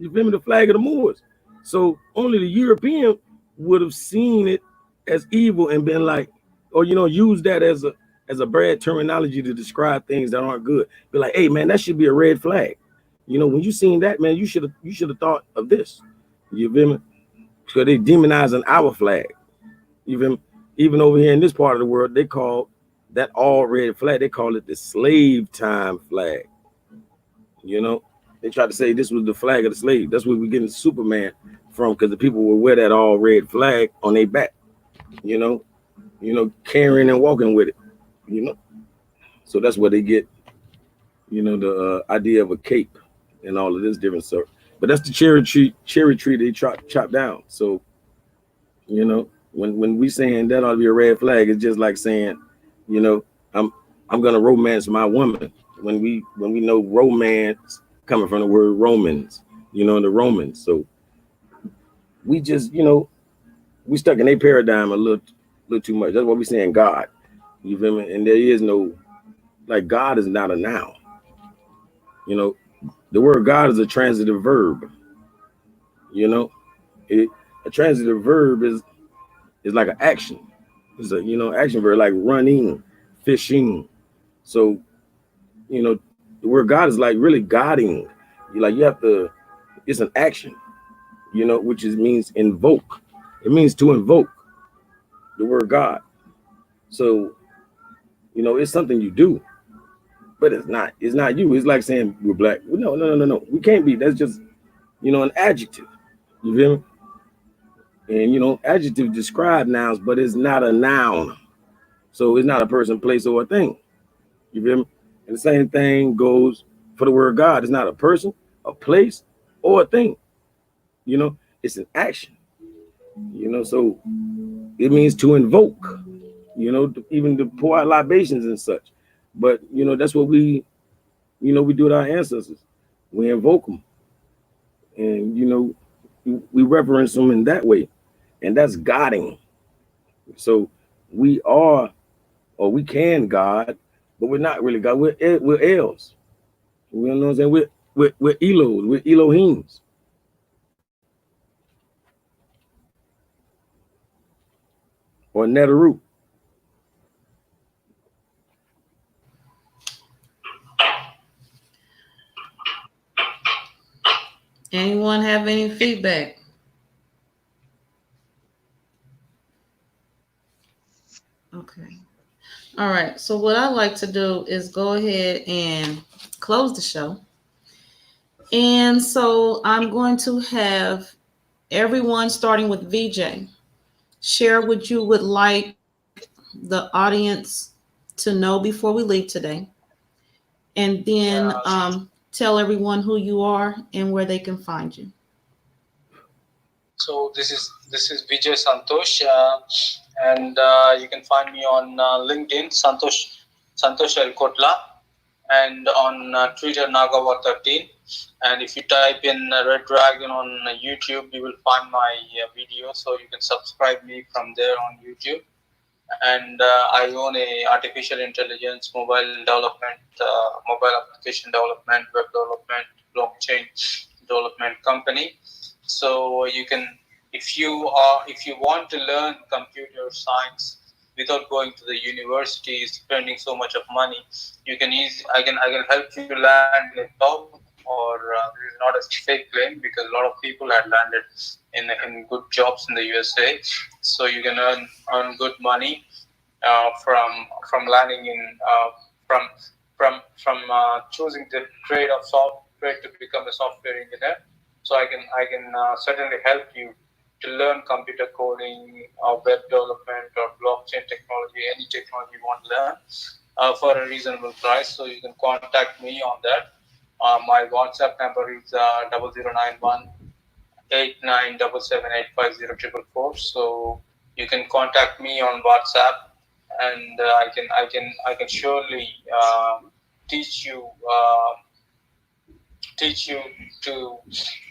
You feel me? The flag of the Moors. So only the European would have seen it as evil and been like, or you know, use that as a bad terminology to describe things that aren't good. Be like, hey man, that should be a red flag. You know, when you seen that, man, you should have thought of this. You feel me? So they demonizing our flag. Even over here in this part of the world, they call that all red flag. They call it the slave time flag. You know, they tried to say this was the flag of the slave. That's where we're getting Superman from, because the people would wear that all red flag on their back. You know, carrying and walking with it. You know, so that's where they get the idea of a cape and all of this different stuff. But that's the cherry tree they chop down. So when we saying that ought to be a red flag, it's just like saying, you know, I'm I'm gonna romance my woman when we know romance coming from the word Romans, the Romans. So we just we stuck in a paradigm a little too much. That's what we saying God. You feel me? And there is no like God is not a noun. You know, the word God is a transitive verb. You know, it, a transitive verb is like an action. It's a action verb like running, fishing. So the word God is like really guiding. You have to. It's an action. Which means invoke. It means to invoke the word God. So it's something you do, but it's not. It's not you. It's like saying we're black. No, no, no, no, no. We can't be. That's just an adjective. You feel me? And adjective describe nouns, but it's not a noun. So it's not a person, place, or a thing. You feel me? And the same thing goes for the word God. It's not a person, a place, or a thing. It's an action. So it means to invoke. Even to pour out libations and such. But that's what we do with our ancestors. We invoke them, and we reverence them in that way, and that's Godding. So we are, or we can God, but we're not really God. We're Els. You know what I'm saying? We're Elos. We're Elohims. Or Netaru. Anyone have any feedback? Okay. All right. So what I like to do is go ahead and close the show. And so I'm going to have everyone starting with VJ share what you would like the audience to know before we leave today. And then Yeah. tell everyone who you are and where they can find you. So this is Vijay Santosh, and you can find me on LinkedIn Santosh El Kotla, and on Twitter Nagawa13. And if you type in Red Dragon on YouTube, you will find my video. So you can subscribe me from there on YouTube. And I own a artificial intelligence, mobile application development, web development, blockchain development company. So you can, if you want to learn computer science without going to the university, spending so much of money, you can I can help you land in a top, or this is not a fake claim because a lot of people had landed in good jobs in the USA. So you can earn good money from landing in from choosing the trade of software to become a software engineer. So I can certainly help you to learn computer coding or web development or blockchain technology, any technology you want to learn for a reasonable price. So you can contact me on that. My WhatsApp number is 0091 89778504. So you can contact me on WhatsApp, and I can surely teach you uh, teach you to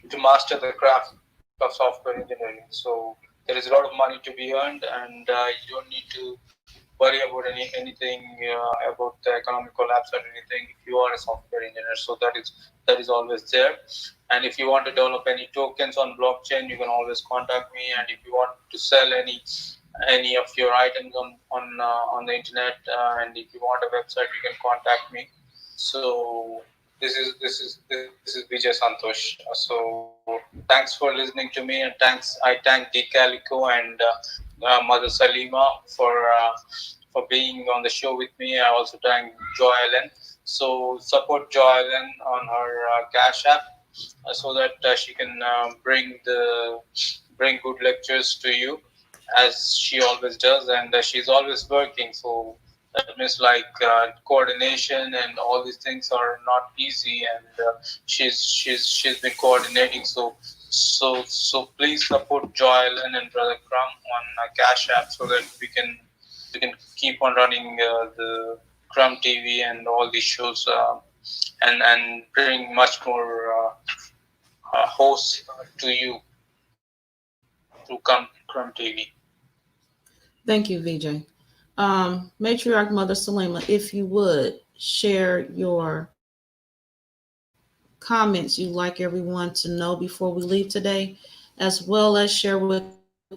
to master the craft of software engineering. So there is a lot of money to be earned, and you don't need to worry about anything about the economic collapse or anything if you are a software engineer. So that is always there. And if you want to develop any tokens on blockchain, you can always contact me. And if you want to sell any of your items on the internet, and if you want a website, you can contact me. So this is Vijay Santosh. So thanks for listening to me, and I thank D Calico and Mother Salima for being on the show with me. I also thank Joy Ellen. So support Joy Ellen on her Cash App, so that she can bring good lectures to you. as she always does, and she's always working. So that means like coordination and all these things are not easy, and she's been coordinating. So please support Joy Ellen and Brother Crumb on Cash App so that we can keep on running the Crumb TV and all these shows, and bring much more hosts to you through Crumb TV. Thank you, VJ. Matriarch Mother Selena, if you would share your comments you'd like everyone to know before we leave today, as well as share with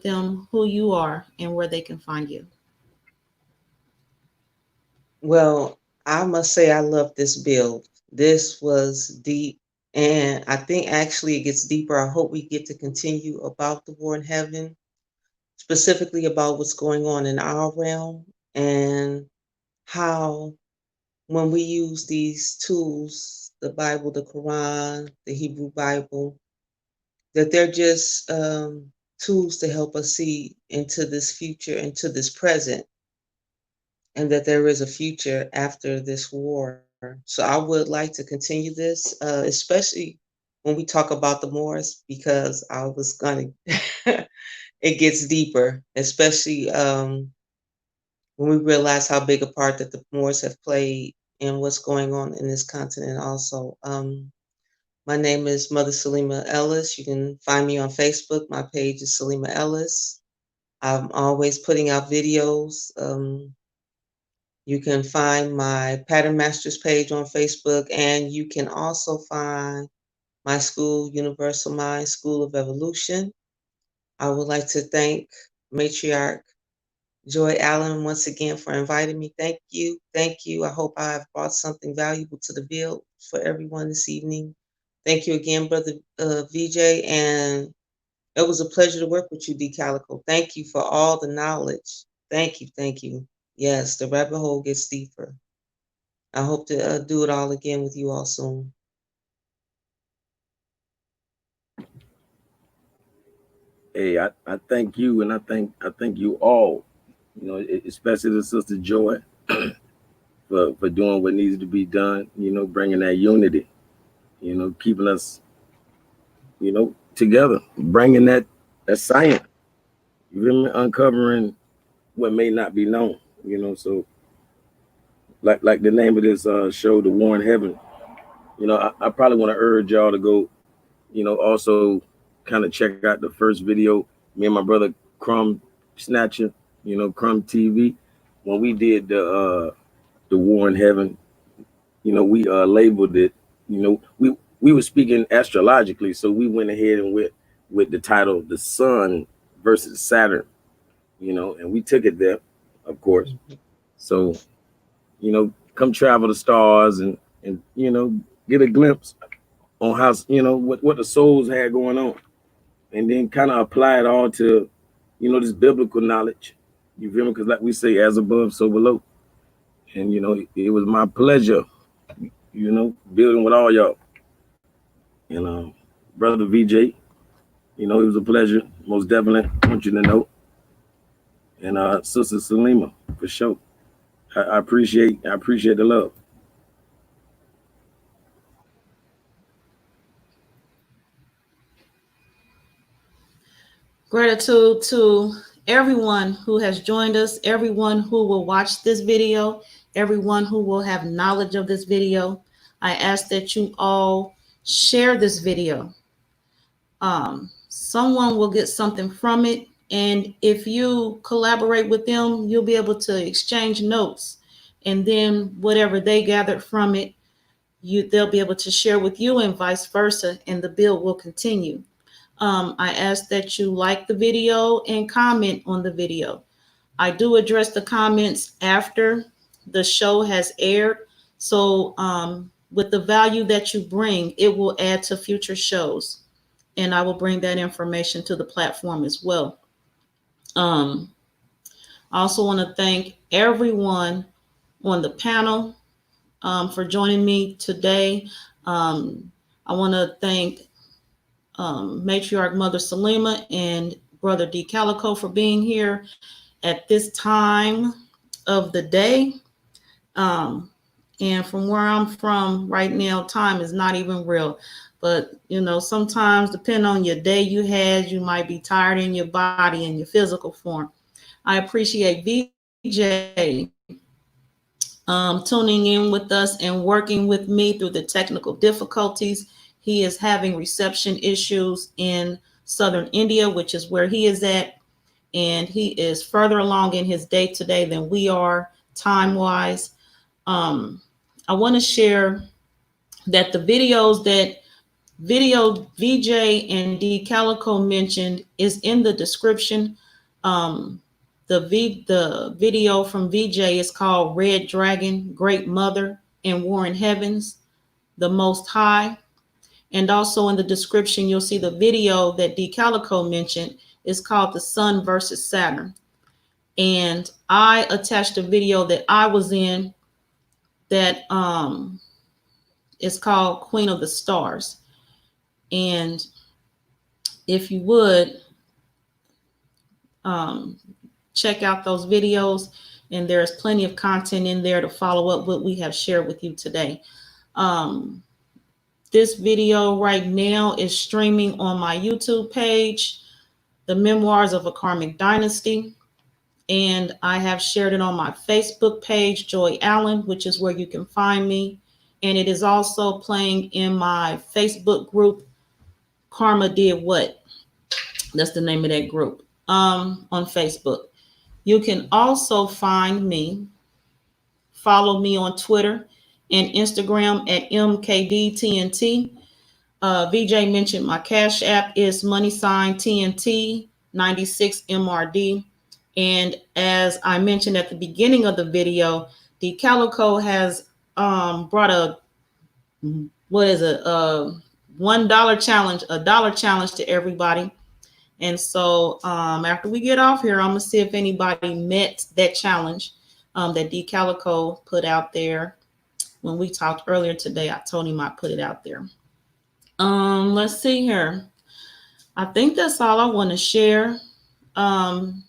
them who you are and where they can find you. Well, I must say I love this build. This was deep, and I think actually it gets deeper. I hope we get to continue about the war in heaven, specifically about what's going on in our realm and how when we use these tools, the Bible, the Quran, the Hebrew Bible, that they're just tools to help us see into this future, into this present, and that there is a future after this war. So I would like to continue this, especially when we talk about the Moors, because I was gonna, it gets deeper, especially when we realize how big a part that the Moors have played in what's going on in this continent also. My name is Mother Selena Ellis. You can find me on Facebook. My page is Selena Ellis. I'm always putting out videos. You can find my Pattern Masters page on Facebook, and you can also find my school, Universal Mind School of Evolution. I would like to thank Matriarch Joy Allen once again for inviting me. Thank you. Thank you. I hope I have brought something valuable to the build for everyone this evening. Thank you again, Brother VJ. And it was a pleasure to work with you, D. Calico. Thank you for all the knowledge. Thank you. Thank you. Yes, the rabbit hole gets deeper. I hope to do it all again with you all soon. Hey, I thank you, and I thank you all. Especially the sister Joy for doing what needs to be done. Bringing that unity. Keeping us together, bringing that science. You feel me? Uncovering what may not be known. So like the name of this show, The War in Heaven. I probably want to urge y'all to go. Also kind of check out the first video. Me and my brother Crumb Snatcher, Crumb TV, when we did the War in Heaven. We labeled it. We were speaking astrologically, so we went ahead and with the title "The Sun versus Saturn." And we took it there, of course. So come travel the stars and get a glimpse on how what the souls had going on, and then kind of apply it all to this biblical knowledge. You feel me? Because like we say, as above, so below. And it was my pleasure, building with all y'all. And brother VJ, it was a pleasure, most definitely. I want you to know. And sister Selena, for sure. I appreciate the love. Gratitude to everyone who has joined us, everyone who will watch this video, everyone who will have knowledge of this video. I ask that you all share this video. Someone will get something from it. And if you collaborate with them, you'll be able to exchange notes. And then whatever they gathered from it, they'll be able to share with you and vice versa. And the build will continue. I ask that you like the video and comment on the video. I do address the comments after the show has aired. So with the value that you bring, it will add to future shows. And I will bring that information to the platform as well. I also want to thank everyone on the panel for joining me today. I want to thank Matriarch Mother Selena and Brother D Calico, for being here at this time of the day. Um, and from where I'm from right now, time is not even real. But, sometimes depending on your day you had, you might be tired in your body and your physical form. I appreciate VJ tuning in with us and working with me through the technical difficulties. He is having reception issues in southern India, which is where he is at. And he is further along in his day today than we are time-wise. I want to share that the videos that VJ and D Calico mentioned is in the description. The video from VJ is called Red Dragon, Great Mother, and War in Heavens, the Most High. And also in the description, you'll see the video that D Calico mentioned is called The Sun versus Saturn. And I attached a video that I was in that is called Queen of the Stars. And if you would, check out those videos, and there's plenty of content in there to follow up what we have shared with you today. This video right now is streaming on my YouTube page, The Memoirs of a Karmic Dynasty, and I have shared it on my Facebook page, Joy Allen, which is where you can find me, and it is also playing in my Facebook group, Karma Did What? That's the name of that group, on Facebook. You can also follow me on Twitter and Instagram at MKDTNT. VJ mentioned my Cash App is $TNT96MRD. And as I mentioned at the beginning of the video, the Calico has brought a $1 challenge, a dollar challenge to everybody. And so after we get off here, I'm going to see if anybody met that challenge that D Calico put out there. When we talked earlier today, I told him I'd put it out there. Let's see here. I think that's all I want to share. And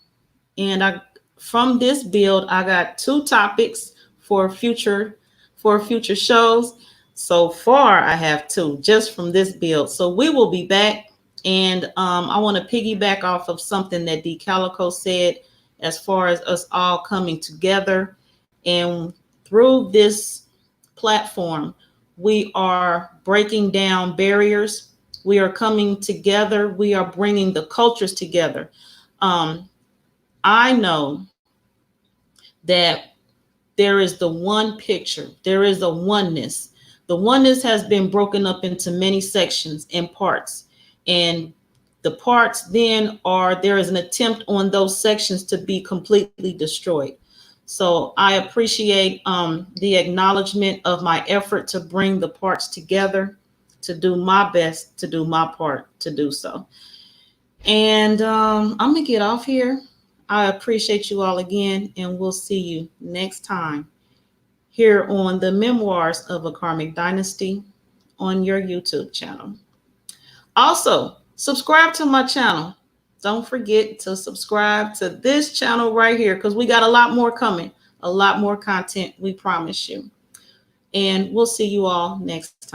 from this build, I got 2 topics for future shows. So far, I have 2 just from this build. So we will be back. And I want to piggyback off of something that D Calico said as far as us all coming together. And through this platform, we are breaking down barriers. We are coming together. We are bringing the cultures together. I know that there is the one picture. There is a oneness. The oneness has been broken up into many sections and parts. And the parts then there is an attempt on those sections to be completely destroyed. So I appreciate the acknowledgement of my effort to bring the parts together, to do my best, to do my part to do so. And I'm going to get off here. I appreciate you all again, and we'll see you next time here on the Memoirs of a Karmic Dynasty on your YouTube channel. Also, subscribe to my channel. Don't forget to subscribe to this channel right here, because we got a lot more coming, a lot more content, we promise you. And we'll see you all next time.